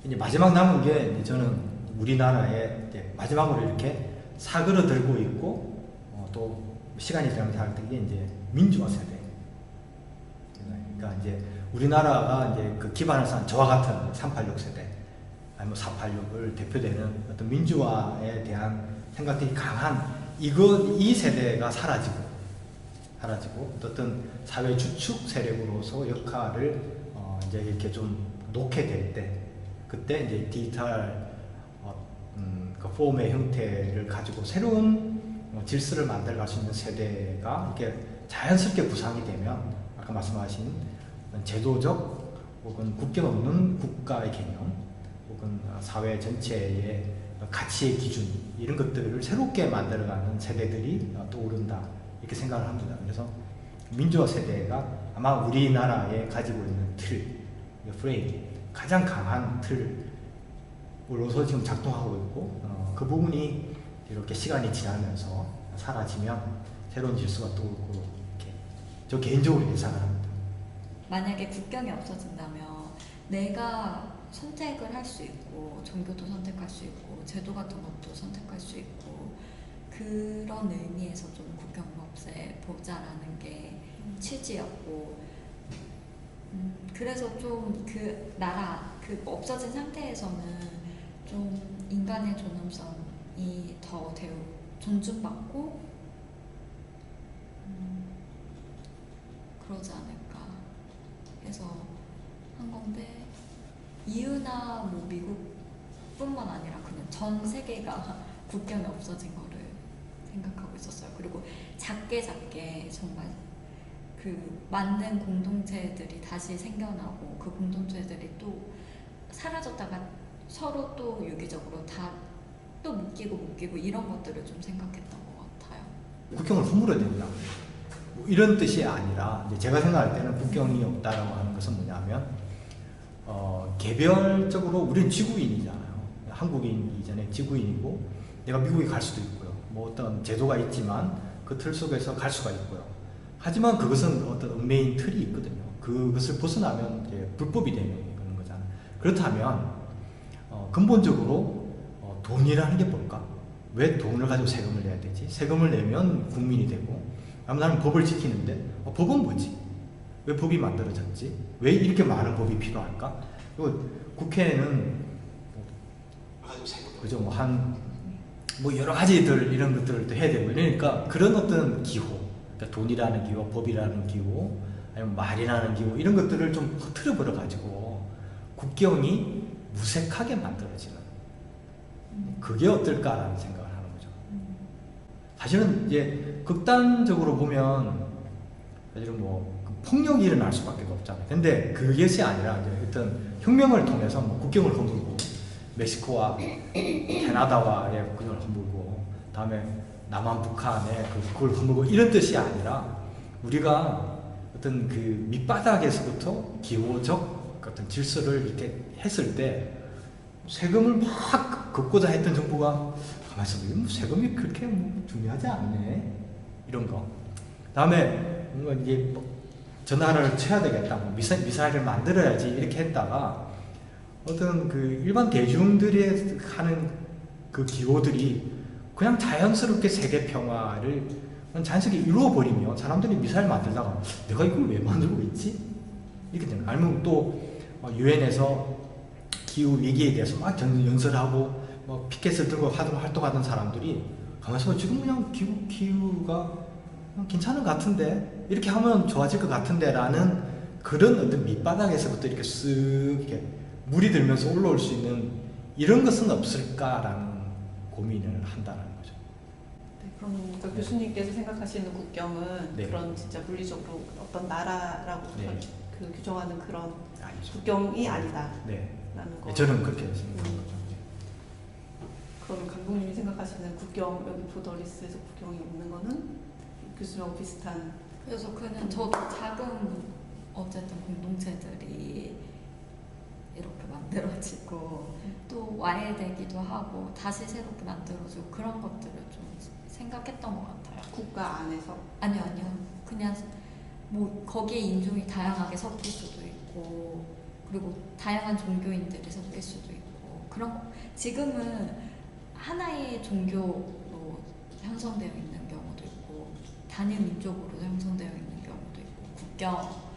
이제 마지막 남은 게, 이제 저는 우리나라에 이제 마지막으로 이렇게 사그러들고 있고, 또 시간이 지나면서 할 때 이게 이제 민주화 세대. 그러니까 이제 우리나라가 이제 그 기반을 쌓은 저와 같은 386 세대, 아니면 486을 대표되는 어떤 민주화에 대한 생각들이 강한 이 세대가 사라지고 어떤 사회 주축 세력으로서 역할을 이제 이렇게 좀 놓게 될 때, 그때 이제 디지털 그 폼의 형태를 가지고 새로운 질서를 만들어갈 수 있는 세대가 이렇게 자연스럽게 구상이 되면, 아까 말씀하신 제도적 혹은 국경 없는 국가의 개념 혹은 사회 전체의 가치의 기준, 이런 것들을 새롭게 만들어가는 세대들이 떠오른다, 이렇게 생각을 합니다. 그래서 민주화 세대가 아마 우리나라에 가지고 있는 틀, 프레임, 가장 강한 틀로서 지금 작동하고 있고, 그 부분이 이렇게 시간이 지나면서 사라지면 새로운 질서가 떠오르고, 이렇게 저 개인적으로 예상을 합니다. 만약에 국경이 없어진다면 내가 선택을 할 수 있고, 종교도 선택할 수 있고, 제도 같은 것도 선택할 수 있고, 그런 의미에서 좀 국경을 없애보자라는 게 취지였고, 그래서 좀 그 나라, 그 없어진 상태에서는 좀 인간의 존엄성이 더 존중받고 그러지 않을까 해서 한 건데, 이유나 뭐 미국뿐만 아니라 그냥 전 세계가 국경이 없어진 거를 생각하고 있었어요. 그리고 작게 정말 그 만든 공동체들이 다시 생겨나고, 그 공동체들이 또 사라졌다가 서로 또 유기적으로 다 또 묶이고 이런 것들을 좀 생각했던 것 같아요. 국경을 허물어야 된다, 뭐 이런 뜻이 아니라, 이제 제가 생각할 때는 국경이 없다라고 하는 것은 뭐냐면, 개별적으로 우리는 지구인이잖아요. 한국인 이전에 지구인이고, 내가 미국에 갈 수도 있고요. 뭐 어떤 제도가 있지만 그 틀 속에서 갈 수가 있고요. 하지만 그것은 어떤 얽매인 틀이 있거든요. 그것을 벗어나면 이제 불법이 되는 거잖아요. 그렇다면 근본적으로 돈이라는 게 뭘까? 왜 돈을 가지고 세금을 내야 되지? 세금을 내면 국민이 되고, 나는 법을 지키는데 법은 뭐지? 왜 법이 만들어졌지? 왜 이렇게 많은 법이 필요할까? 그리고 국회는 그죠, 뭐 여러 가지들 이런 것들을 또 해야 되고, 그러니까 그런 어떤 기호, 그러니까 돈이라는 기호, 법이라는 기호, 아니면 말이라는 기호, 이런 것들을 좀 흐트려 버려 가지고 국경이 무색하게 만들어지는, 그게 어떨까라는 생각을 하는 거죠. 사실은 이제 극단적으로 보면 사실은 뭐 폭력이 일어날 수밖에 없잖아요. 근데 그것이 아니라 이제 어떤 혁명을 통해서 뭐 국경을 허물고, 멕시코와 캐나다와의 국경을 허물고, 다음에 남한 북한의 그걸 허물고, 이런 뜻이 아니라, 우리가 어떤 그 밑바닥에서부터 기호적 어떤 질서를 이렇게 했을 때, 세금을 막 걷고자 했던 정부가 가만히 있어보면 세금이 그렇게 뭐 중요하지 않네, 이런 거. 다음에 뭔가 이제 전화를 쳐야 되겠다, 뭐 미사일을 만들어야지, 이렇게 했다가 어떤 그 일반 대중들이 하는 그 기호들이 그냥 자연스럽게 세계 평화를 자연스럽게 이루어버리면 사람들이 미사일 만들다가 내가 이걸 왜 만들고 있지? 이렇게 되는. 아니면 또 유엔에서 기후 위기에 대해서 막 연설하고 뭐 피켓을 들고 활동하던 사람들이 가만있어 봐 지금 그냥 기후가 괜찮은 것 같은데 이렇게 하면 좋아질 것 같은데 라는 그런 어떤 밑바닥에서부터 이렇게 쓱 이렇게 물이 들면서 올라올 수 있는 이런 것은 없을까라는 고민을 한다는 거죠. 네, 그럼 그러니까 교수님께서 생각하시는 국경은 네. 그런 진짜 물리적으로 어떤 나라라고 네. 그 규정하는 그런 아니죠. 국경이 아니다라는 네. 거. 저는 그렇게 생각하는 거죠. 그럼 감독님이 생각하시는 국경, 여기 보더리스에서 국경이 없는 거는 교수님하고 비슷한. 그래서 그는 저도 작은 어쨌든 공동체들이 이렇게 만들어지고 또 와해되기도 하고 다시 새롭게 만들어지고 그런 것들을 좀 생각했던 것 같아요. 국가 안에서? 아니요. 그냥 뭐 거기에 인종이 다양하게 섞일 수도 있고 그리고 다양한 종교인들이 섞일 수도 있고 그런 거. 지금은 하나의 종교로 형성되어 있는 경우도 있고 단일 민족으로 형성되어 있는 경우도 있고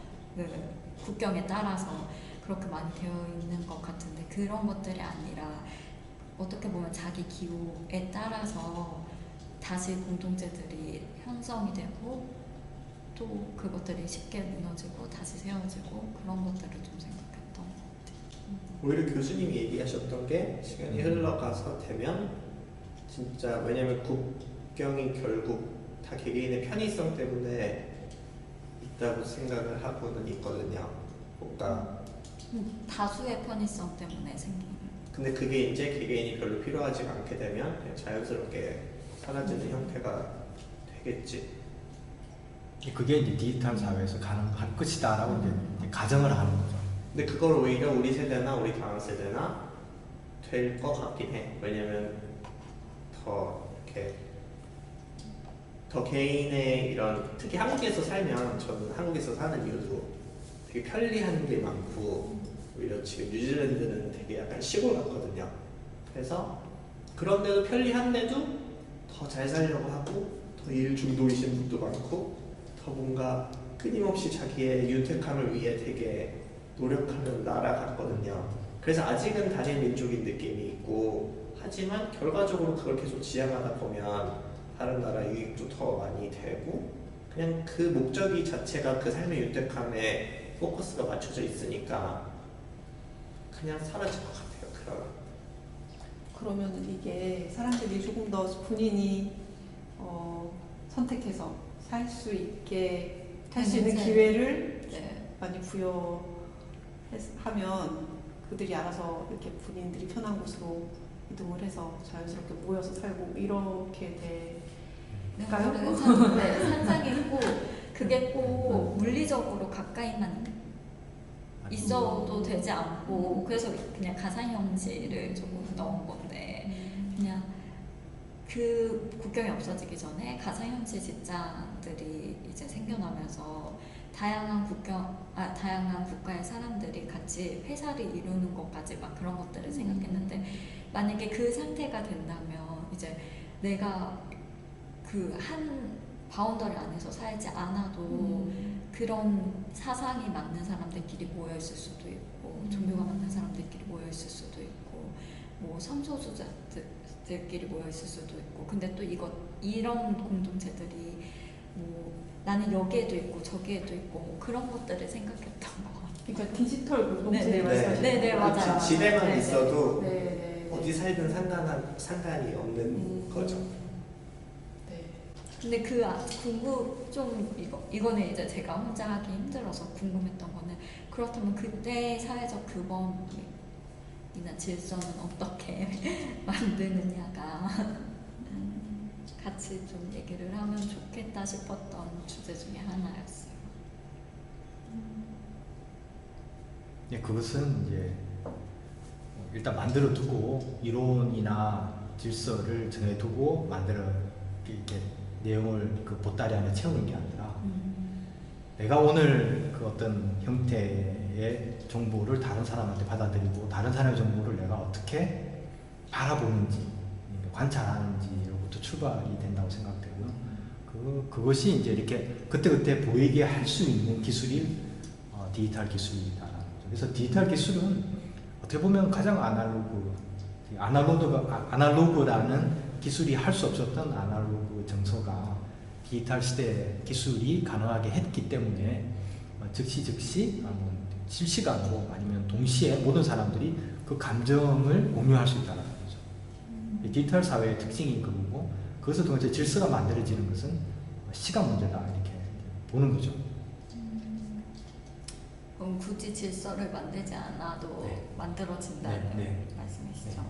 국경에 따라서 그렇게 많이 되어 있는 것 같은데 그런 것들이 아니라 어떻게 보면 자기 기호에 따라서 다시 공동체들이 형성이 되고 또 그것들이 쉽게 무너지고 다시 세워지고 그런 것들을 좀 생각했던 것 같아요. 오히려 교수님이 얘기하셨던 게 시간이 흘러가서 되면 진짜 왜냐면 국경이 결국 다 개개인의 편의성 때문에 있다고 생각을 하고는 있거든요. 뭔가 다수의 편의성 때문에 생기는. 근데 그게 이제 개개인이 별로 필요하지 않게 되면 그냥 자연스럽게 사라지는 형태가 되겠지. 그게 이제 디지털 사회에서 가능할 것이다라고 이제 가정을 하는 거죠. 근데 그걸 오히려 우리 세대나 우리 다음 세대나 될 것 같긴 해. 왜냐면 더 이렇게 더 개인의 이런 특히 한국에서 살면 저는 한국에서 사는 이유도 되게 편리한 게 많고 오히려 지금 뉴질랜드는 되게 약간 시골 같거든요. 그래서 그런데도 편리한데도 더 잘 살려고 하고 더 일 중독이신 분도 많고 더 뭔가 끊임없이 자기의 윤택함을 위해 되게 노력하는 나라 같거든요. 그래서 아직은 단일 민족인 느낌이 있고 하지만 결과적으로 그걸 계속 지향하다 보면 다른 나라 유익도 더 많이 되고 그냥 그 목적이 자체가 그 삶의 윤택함에 포커스가 맞춰져 있으니까 그냥 사라질 것 같아요. 그러면 이게 사람들이 조금 더 본인이 선택해서 살 수 있게 할 수 있는 기회를 많이 부여하면 그들이 알아서 이렇게 본인들이 편한 곳으로 이동을 해서 자연스럽게 모여서 살고 이렇게 될까요? 상상했고 그게 꼭 물리적으로 가까이만 있어도 되지 않고 그래서 그냥 가상현실을 조금 넣은 건데 그냥 그 국경이 없어지기 전에 가상현실 직장들이 이제 생겨나면서 다양한 국가의 사람들이 같이 회사를 이루는 것까지 막 그런 것들을 생각했는데 만약에 그 상태가 된다면 이제 내가 그 한 바운더리 안에서 살지 않아도 그런 사상이 맞는 사람들끼리 모여 있을 수도 있고 종교가 맞는 사람들끼리 모여 있을 수도 있고 뭐 성소수자들끼리 모여 있을 수도 있고 근데 또 이런 공동체들이 뭐 나는 여기에도 있고 저기에도 있고 뭐 그런 것들을 생각했던 것 같아요. 그러니까 디지털 공동체 말씀하시는 네, 맞아요. 지대만 있어도 네. 어디 살든 상관이 없는 거죠. 근데 이거는 이제 제가 혼자 하기 힘들어서 궁금했던 거는 그렇다면 그때 사회적 규범이나 질서는 어떻게 만드느냐가 같이 좀 얘기를 하면 좋겠다 싶었던 주제 중에 하나였어요. 네, 그것은 이제 일단 만들어 두고 이론이나 질서를 정해두고 이렇게 내용을 그 보따리 안에 채우는 게 아니라 내가 오늘 그 어떤 형태의 정보를 다른 사람한테 받아들이고 다른 사람의 정보를 내가 어떻게 바라보는지 관찰하는지로부터 출발이 된다고 생각되고요. 그것이 이제 이렇게 그때그때 보이게 할 수 있는 기술이 디지털 기술이다라는 거죠. 그래서 디지털 기술은 어떻게 보면 가장 아날로그라는 기술이 할 수 없었던 아날로그 정서가 디지털 시대 기술이 가능하게 했기 때문에 즉시 실시간으로 아니면 동시에 모든 사람들이 그 감정을 공유할 수 있다는 거죠. 디지털 사회의 특징이 그거고 그것을 통해서 질서가 만들어지는 것은 시간 문제다 이렇게 보는 거죠. 그럼 굳이 질서를 만들지 않아도 네. 만들어진다는 네. 말씀이시죠?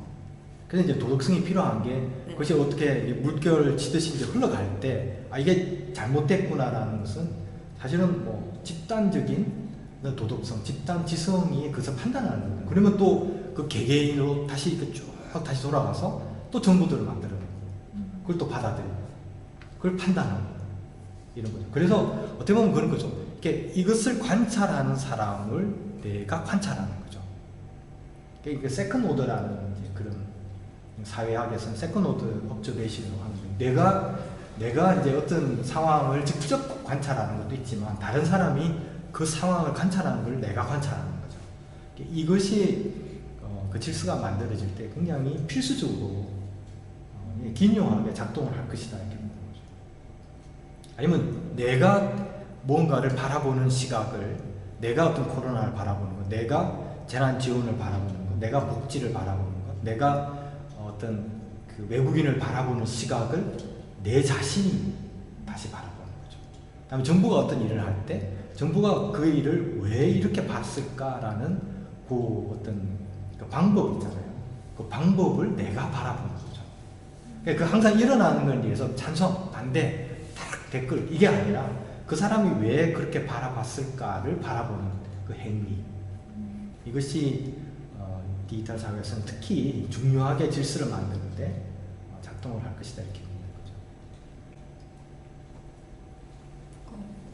그래서 이제 도덕성이 필요한 게 네. 그것이 어떻게 물결 치듯이 이제 흘러갈 때 이게 잘못됐구나라는 것은 사실은 뭐 집단적인 도덕성, 집단 지성이 그것을 판단하는 거예요. 그러면 또 그 개개인으로 다시 쭉 다시 돌아가서 또 정보들을 만들어내고 그걸 또 받아들이고 그걸 판단하고 이런 거죠. 그래서 어떻게 보면 그런 거죠. 이것을 관찰하는 사람을 내가 관찰하는 거죠. 그러니까 세컨 오더라는 그런 사회학에서는 세컨 오더 옵저베이션이라고 하는 거예요. 내가 이제 어떤 상황을 직접 관찰하는 것도 있지만 다른 사람이 그 상황을 관찰하는 걸 내가 관찰하는 거죠. 이것이 그 질서가 만들어질 때 굉장히 필수적으로 기묘하게 작동을 할 것이다 이렇게 보는 거죠. 아니면 내가 뭔가를 바라보는 시각을 내가 어떤 코로나를 바라보는 것, 내가 재난 지원을 바라보는 것, 내가 복지를 바라보는 것, 내가 어떤 그 외국인을 바라보는 시각을 내 자신이 다시 바라보는 거죠. 다음에 정부가 어떤 일을 할 때 정부가 그 일을 왜 이렇게 봤을까라는 그 어떤 그 방법 있잖아요. 그 방법을 내가 바라보는 거죠. 그러니까 그 항상 일어나는 걸 위해서 찬성, 반대, 댓글 이게 아니라 그 사람이 왜 그렇게 바라봤을까를 바라보는 그 행위. 이것이 디지털 사회에서는 특히 중요하게 질서를 만드는데 작동을 할 것이다 이렇게 보는 거죠.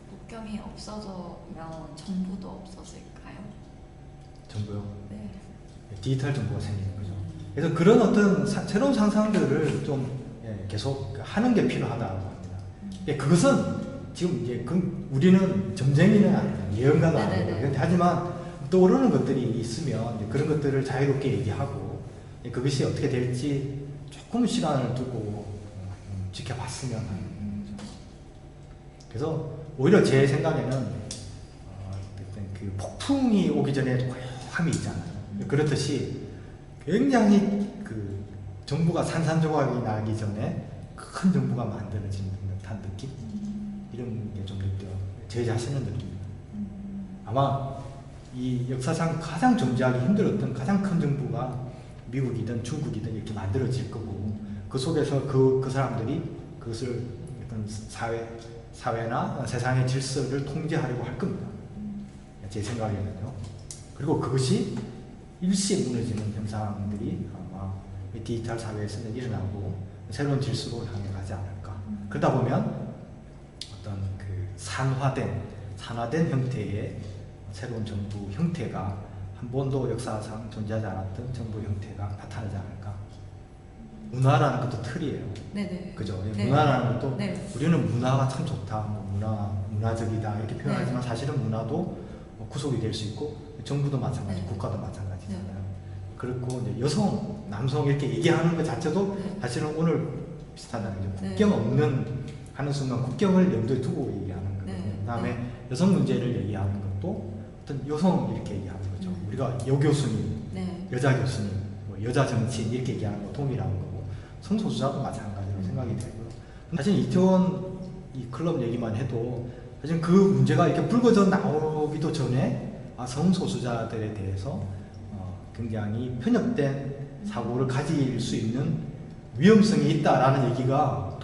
국경이 없어져면 정부도 없어질까요? 정보요? 네. 디지털 정보가 생기는 거죠. 그래서 그런 어떤 새로운 상상들을 좀 계속 하는 게 필요하다고 합니다. 그것은 지금 이제 우리는 점쟁이는 아니에요. 예언가도 아니에요. 하지만 떠오르는 것들이 있으면 이제 그런 것들을 자유롭게 얘기하고 그것이 어떻게 될지 조금 시간을 두고 지켜봤으면 하는 거죠. 그래서 오히려 제 생각에는 그 폭풍이 오기 전에 고요함이 있잖아요. 그렇듯이 굉장히 그 정부가 산산조각이 나기 전에 큰 정부가 만들어지는 듯한 느낌? 이런 게 좀 느껴요. 제 자신은 느낍니다. 아마 이 역사상 가장 존재하기 힘들었던 가장 큰 정부가 미국이든 중국이든 이렇게 만들어질 거고 그 속에서 그 사람들이 그것을 어떤 사회나 세상의 질서를 통제하려고 할 겁니다. 제 생각에는요. 그리고 그것이 일시에 무너지는 현상들이 아마 디지털 사회에서는 일어나고 새로운 질서로 향해 가지 않을까. 그러다 보면 어떤 그 산화된 형태의 새로운 정부 형태가 한 번도 역사상 존재하지 않았던 정부 형태가 나타나지 않을까. 문화라는 것도 틀이에요. 네네. 그죠? 네. 문화라는 것도 네. 우리는 문화가 참 좋다, 문화적이다 이렇게 표현하지만 네. 사실은 문화도 구속이 될 수 있고 정부도 마찬가지, 네. 국가도 마찬가지잖아요. 그렇고 이제 여성, 남성 이렇게 얘기하는 것 자체도 네. 사실은 오늘 비슷하다는 거죠. 네. 국경 없는 하는 순간 국경을 염두에 두고 얘기하는 거거든요. 네. 그다음에 네. 여성 문제를 얘기하는 것도 어떤 여성 이렇게 얘기하는 거죠. 우리가 여교수님, 네. 여자 교수님, 뭐 여자 정치인 이렇게 얘기하는 거 동일한 거고 성소수자도 마찬가지로 생각이 되고요. 사실 이태원 이 클럽 얘기만 해도 사실 그 문제가 이렇게 불거져 나오기도 전에 성소수자들에 대해서 굉장히 편협된 사고를 가질 수 있는 위험성이 있다라는 얘기가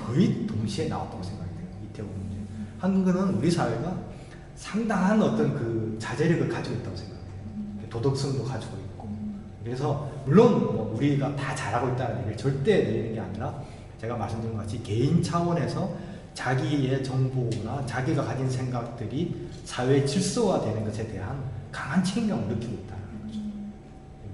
거의 동시에 나왔다고 생각이 돼요. 이태원 문제. 한 거는 우리 사회가 상당한 어떤 그 자제력을 가지고 있다고 생각해요. 도덕성도 가지고 있고. 그래서 물론 뭐 우리가 다 잘하고 있다는 얘기를 절대 내리는 게 아니라 제가 말씀드린 것 같이 개인 차원에서 자기의 정보나 자기가 가진 생각들이 사회 질서화되는 것에 대한 강한 책임감을 느끼고 있다는 거죠.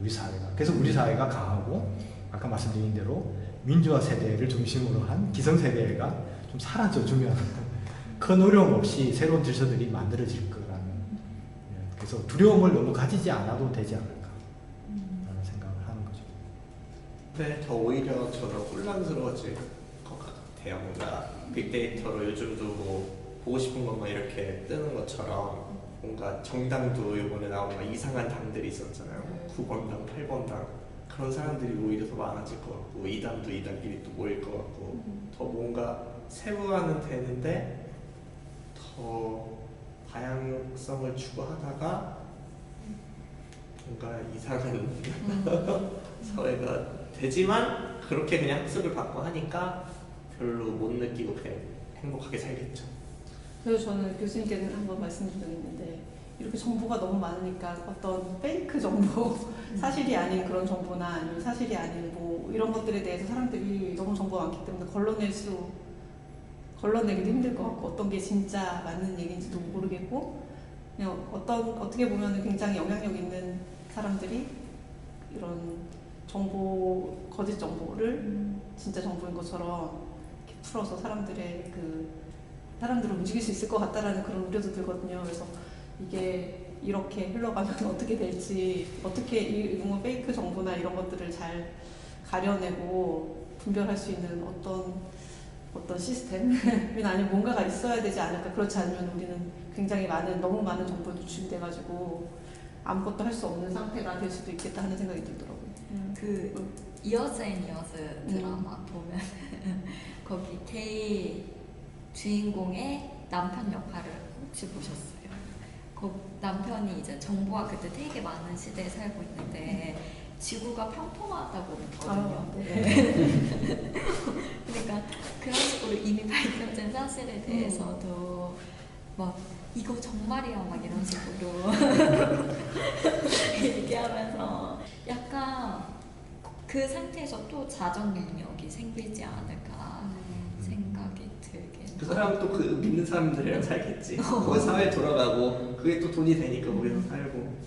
우리 사회가. 그래서 우리 사회가 강하고 아까 말씀드린 대로 민주화 세대를 중심으로 한 기성세대가 좀 사라져주면 큰 어려움 없이 새로운 질서들이 만들어질 거라는, 그래서 두려움을 너무 가지지 않아도 되지 않을까 라는 생각을 하는 거죠. 네, 더 오히려 저는 혼란스러워질 것 같아요. 뭔가 빅데이터로 요즘도 뭐 보고 싶은 것만 이렇게 뜨는 것처럼 뭔가 정당도 이번에 나온 막 이상한 당들이 있었잖아요. 9번당, 8번당 그런 사람들이 오히려 더 많아질 것 같고, 이당도 이당끼리 또 모일 것 같고, 더 뭔가 세분화는 되는데 더 다양성을 추구하다가 뭔가 이상한 사회가 되지만, 그렇게 그냥 학습을 받고 하니까 별로 못 느끼고 그냥 행복하게 살겠죠. 그래서 저는 교수님께는 한번 말씀드린 적이 있는데, 이렇게 정보가 너무 많으니까 어떤 페이크 정보, 사실이 아닌 그런 정보나 아니면 사실이 아닌 뭐 이런 것들에 대해서 사람들이 너무 정보가 많기 때문에 걸러내기도 힘들 것 같고, 어떤 게 진짜 맞는 얘기인지도 모르겠고, 그냥 어떻게 보면 굉장히 영향력 있는 사람들이 이런 거짓 정보를 진짜 정보인 것처럼 이렇게 풀어서 사람들을 움직일 수 있을 것 같다라는 그런 우려도 들거든요. 그래서 이게 이렇게 흘러가면 어떻게 될지, 어떻게 이 페이크 정보나 이런 것들을 잘 가려내고 분별할 수 있는 어떤 시스템이나 아니면 뭔가가 있어야 되지 않을까. 그렇지 않으면 우리는 굉장히 너무 많은 정보에 노출돼가지고 아무것도 할 수 없는 상태가 될 수도 있겠다 하는 생각이 들더라고요. 그 이어스 앤 이어스 드라마 보면 거기 게이 주인공의 남편 역할을 혹시 보셨어요? 그 남편이 이제 정보가 그때 되게 많은 시대에 살고 있는데 지구가 평평하다고 믿거든요. 네. 그러니까 그런 식으로 이미 밝혀진 사실에 대해서도 막 이거 정말이야 막 이런 식으로 얘기하면서 약간 그 상태에서 또 자정 능력이 생기지 않을까 생각이 들긴. 그 사람은 또 그 믿는 사람들이랑 살겠지. 그 사회에 돌아가고 그게 또 돈이 되니까 거기서 살고.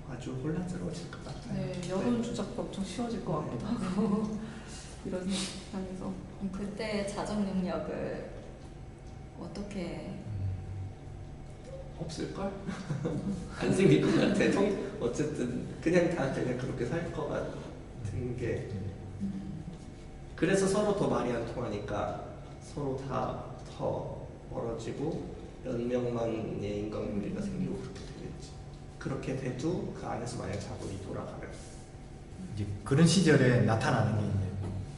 아주 혼란스러워질 것 같아요. 네, 여론 조작도 엄청 쉬워질 것 같기도 하고 이런 상황에서 그때 자정 능력을 어떻게 없을걸? 안 생길 것 같아. 어쨌든 그냥 다 그냥 그렇게 살 것 같은 게. 그래서 서로 더 말이 안 통하니까 서로 다 더 멀어지고 몇 명만의 인간관계가 생기고 그렇게 되겠지. 그렇게 돼도 그 안에서 만약 자본이 돌아가면 이제 그런 시절에 나타나는 게 이제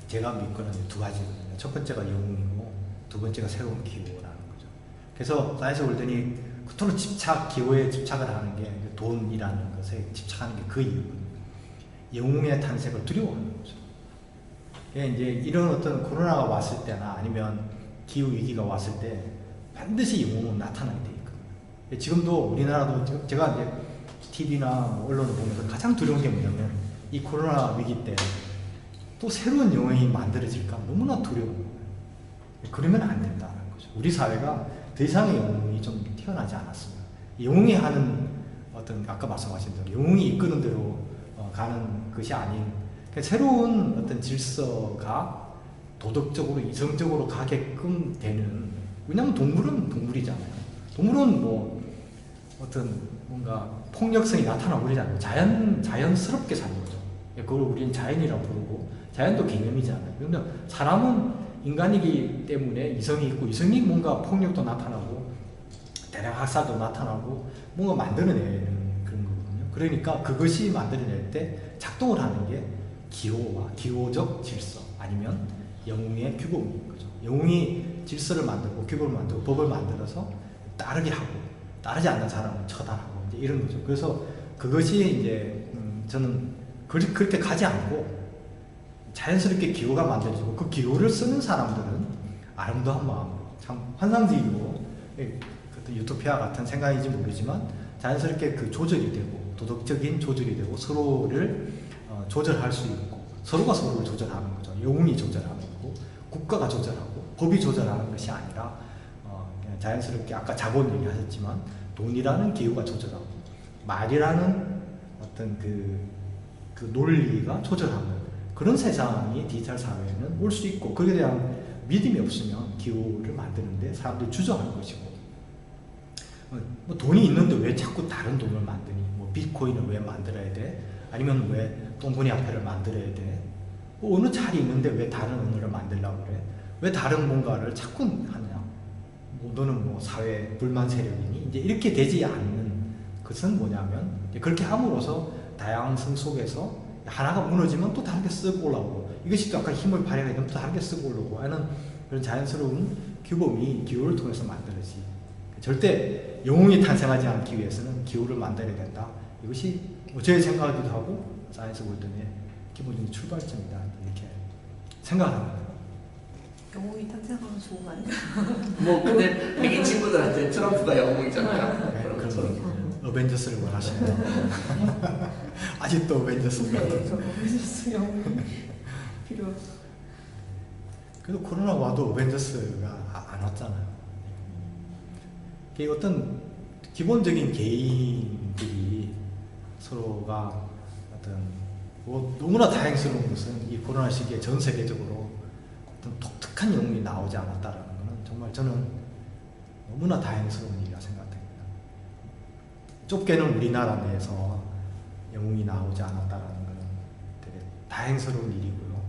제가 믿고는 두 가지거든요. 첫 번째가 영웅이고 두 번째가 새로운 기호라는 거죠. 그래서 사이언스 월든이 그토록 기호에 집착을 하는 게 돈이라는 것에 집착하는 게 그 이유거든요. 영웅의 탄생을 두려워하는 거죠. 이제 이런 어떤 코로나가 왔을 때나 아니면 기후 위기가 왔을 때 반드시 영웅은 나타나게 돼 있거든요. 지금도 우리나라도 제가 이제 TV나 언론을 보면서 가장 두려운 게 뭐냐면 이 코로나 위기 때 또 새로운 영웅이 만들어질까 너무나 두려운 거예요. 그러면 안 된다는 거죠. 우리 사회가 더 이상의 영웅이 좀 태어나지 않았습니다. 영웅이 하는 어떤 아까 말씀하신 대로 영웅이 이끄는 대로 가는 것이 아닌 새로운 어떤 질서가 도덕적으로 이성적으로 가게끔 되는, 왜냐하면 동물은 동물이잖아요. 동물은 뭐 어떤 뭔가 폭력성이 나타나고 그러잖아요. 자연스럽게 사는 거죠. 그걸 우리는 자연이라고 부르고 자연도 개념이잖아요. 그런데 사람은 인간이기 때문에 이성이 있고 이성이 뭔가 폭력도 나타나고 대량 학살도 나타나고 뭔가 만들어내는 그런 거거든요. 그러니까 그것이 만들어낼 때 작동을 하는 게 기호와 기호적 질서 아니면 영웅의 규범인 거죠. 영웅이 질서를 만들고 규범을 만들고 법을 만들어서 따르게 하고 따르지 않는 사람은 처단하고 이제 이런 거죠. 그래서 그것이 이제 저는 그렇게 가지 않고 자연스럽게 기호가 만들어지고 그 기호를 쓰는 사람들은 아름다운 마음, 참 환상적이고 유토피아 같은 생각인지 모르지만 자연스럽게 그 조절이 되고 도덕적인 조절이 되고 서로를 조절할 수 있고 서로가 서로를 조절하는 거죠. 영웅이 조절하는 거고 국가가 조절하고 법이 조절하는 것이 아니라 그냥 자연스럽게 아까 자본 얘기하셨지만 돈이라는 기후가 조절하고 말이라는 어떤 그 논리가 조절하는 그런 세상이 디지털 사회에는 올 수 있고 그에 대한 믿음이 없으면 기후를 만드는데 사람들이 주저할 것이고 뭐 돈이 있는데 왜 자꾸 다른 돈을 만드니? 뭐 비트코인을 왜 만들어야 돼? 아니면 왜 똥분이 화폐를 만들어야 돼? 뭐 어느 자리 있는데 왜 다른 언어를 만들려고 그래? 왜 다른 뭔가를 자꾸 하냐? 뭐 너는 뭐 사회 불만 세력이니? 이제 이렇게 되지 않는 것은 뭐냐면 그렇게 함으로써 다양성 속에서 하나가 무너지면 또 다른 게 쓰고 올라오고 이것이 또 아까 힘을 발휘하게 되면 또 다른 게 쓰고 올라오고 하는 그런 자연스러운 규범이 기후를 통해서 만들어지. 절대 영웅이 탄생하지 않기 위해서는 기후를 만들어야 된다. 이것이 뭐 저의 생각이기도 하고 사이언스 월드의 기본적인 출발점이다. 이렇게 생각합니다. 영웅이 탄생하면 좋은 거 아닌가? 뭐 근데 백인 친구들한테 트럼프가 영웅이잖아요. 네, 그런 그런 것처럼. 어벤져스를 원하시네요. 아직도 어벤져스가. 어벤져스 영웅이 필요. 그래도 코로나 와도 어벤져스가 안 왔잖아요. 어떤 기본적인 개인들이 서로가 어떤 뭐 너무나 다행스러운 것은 이 코로나 시기에 전 세계적으로 어떤 독특한 영웅이 나오지 않았다라는 것은 정말 저는 너무나 다행스러운 일이라 생각합니다. 좁게는 우리나라 내에서 영웅이 나오지 않았다라는 것은 되게 다행스러운 일이고요.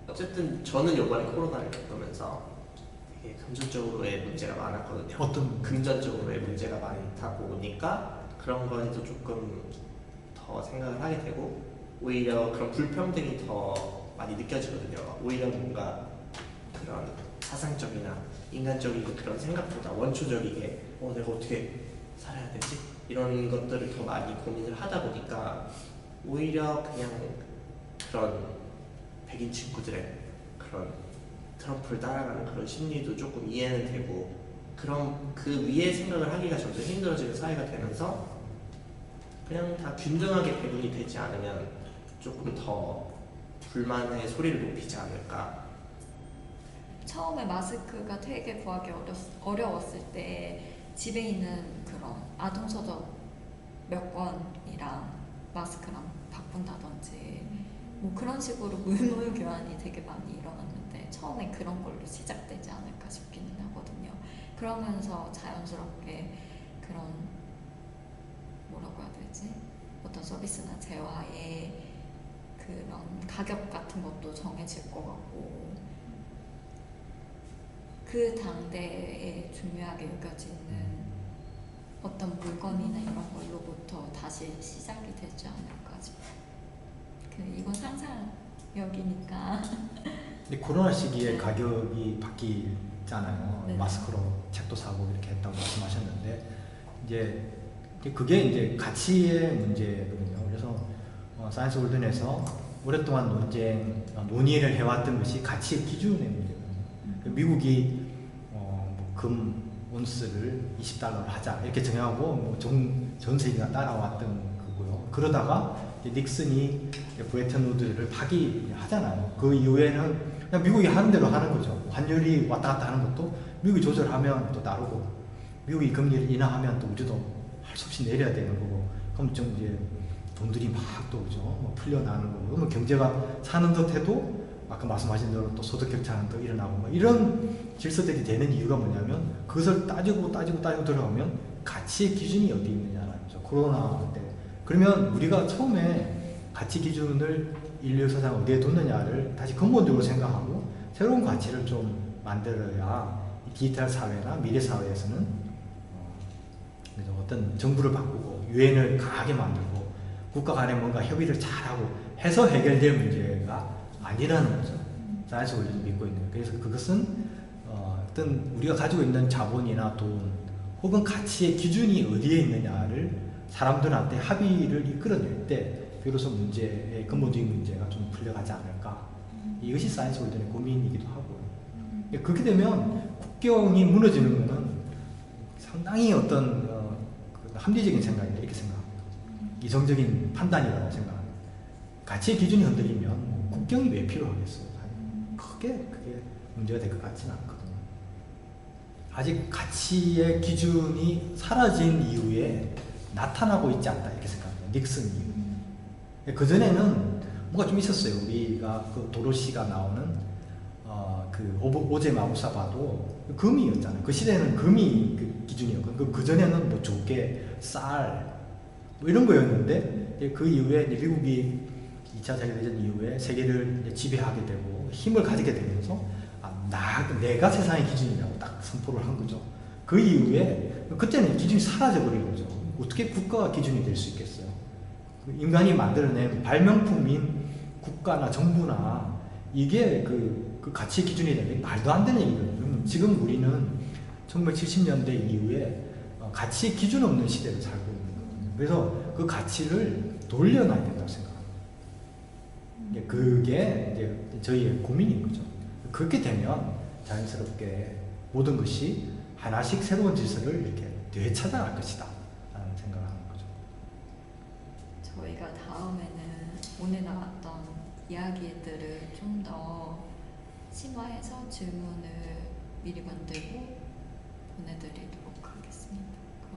어쨌든 저는 이번에 코로나를 겪으면서 되게 금전적으로의 문제가 많았거든요. 어떤 금전적으로의 문제가 많다 보니까 그런 거에도 조금 더 생각을 하게 되고 오히려 그런 불평등이 더 많이 느껴지거든요. 오히려 뭔가 그런 사상적이나 인간적인 그런 생각보다 원초적이게 내가 어떻게 살아야 되지? 이런 것들을 더 많이 고민을 하다 보니까 오히려 그냥 그런 백인 친구들의 그런 트럼프를 따라가는 그런 심리도 조금 이해는 되고 그런 그 위에 생각을 하기가 점점 힘들어지는 사회가 되면서 그냥 다 균등하게 배분이 되지 않으면 조금 더 불만의 소리를 높이지 않을까. 처음에 마스크가 되게 구하기 어려웠을 때 집에 있는 그런 아동서적 몇 권이랑 마스크랑 바꾼다든지 뭐 그런 식으로 물물 교환이 되게 많이 일어났는데 처음에 그런 걸로 시작되지 않을까 싶기는 하거든요. 그러면서 자연스럽게 그런 뭐라고 해야 되지? 어떤 서비스나 재화의 그런 가격 같은 것도 정해질 것 같고 그 당대에 중요하게 여겨지는 어떤 물건이나 이런 걸로부터 다시 시작이 되지 않을까 싶어요. 이건 상상력이니까. 근데 코로나 시기에 가격이 바뀌잖아요. 네. 마스크로 책도 사고 이렇게 했다고 말씀하셨는데 이제 그게 이제 가치의 문제거든요. 그래서 사이언스 월드에서 오랫동안 논의를 해왔던 것이 가치의 기준의 문제거든요. 미국이 금 온스를 20달러로 하자 이렇게 정하고 뭐 전 세계가 따라왔던 거고요. 그러다가 닉슨이 브레튼 우드를 파기하잖아요. 그 이후에는 그냥 미국이 하는 대로 하는 거죠. 환율이 왔다 갔다 하는 것도 미국이 조절하면 또 다르고 미국이 금리를 인하하면 또 우리도 할 수 없이 내려야 되는 거고 그럼 좀 이제 돈들이 막 또 그죠 뭐 풀려나는 거고 그러면 경제가 사는 듯해도 아까 말씀하신 대로 또 소득 격차는 또 일어나고 뭐 이런 질서들이 되는 이유가 뭐냐면 그것을 따지고 들어가면 가치의 기준이 어디 있느냐라는 거죠. 코로나 때 그러면 우리가 처음에 가치 기준을 인류 역사상 어디에 뒀느냐를 다시 근본적으로 생각하고 새로운 가치를 좀 만들어야 디지털 사회나 미래 사회에서는 어떤 정부를 바꾸고 유엔을 강하게 만들고 국가 간에 뭔가 협의를 잘하고 해서 해결될 문제가 아니라는 거죠. 사이언스 원리를 믿고 있는 거예요. 그래서 그것은 어떤 우리가 가지고 있는 자본이나 돈 혹은 가치의 기준이 어디에 있느냐를 사람들한테 합의를 이끌어낼 때 비로소 문제의 근본적인 문제가 좀 풀려가지 않을까. 이것이 사이언스 월드의 고민이기도 하고요. 그렇게 되면 국경이 무너지는 것은 상당히 어떤 합리적인 생각이다 이렇게 생각합니다. 이성적인 판단이라고 생각합니다. 가치의 기준이 흔들리면 국경이 왜 필요하겠어요? 크게 그게 문제가 될 것 같지는 않거든요. 아직 가치의 기준이 사라진 이후에 나타나고 있지 않다 이렇게 생각합니다. 닉슨 이후. 그 전에는 뭔가 좀 있었어요. 우리가 그 도로시가 나오는 그 오제 마구사 봐도 금이었잖아요. 그 시대는 금이 그 기준이었고 그 전에는 뭐 조개, 쌀 뭐 이런 거였는데 그 이후에 이제 미국이 2차 세계대전 이후에 세계를 이제 지배하게 되고 힘을 가지게 되면서 내가 세상의 기준이라고 딱 선포를 한 거죠. 그 이후에 그때는 기준이 사라져 버린 거죠. 어떻게 국가가 기준이 될 수 있겠어요? 인간이 만들어낸 발명품인 국가나 정부나 이게 그 가치의 기준이 되는 말도 안 되는 얘기거든요. 지금 우리는 1970년대 이후에 가치의 기준 없는 시대를 살고 있는 거거든요. 그래서 그 가치를 돌려놔야 된다고 생각합니다. 그게 이제 저희의 고민인 거죠. 그렇게 되면 자연스럽게 모든 것이 하나씩 새로운 질서를 이렇게 되찾아갈 것이다 라는 생각을 하는 거죠. 저희가 다음에는 오늘 나왔던 이야기들을 좀 더 심화해서 질문을 미리 만들고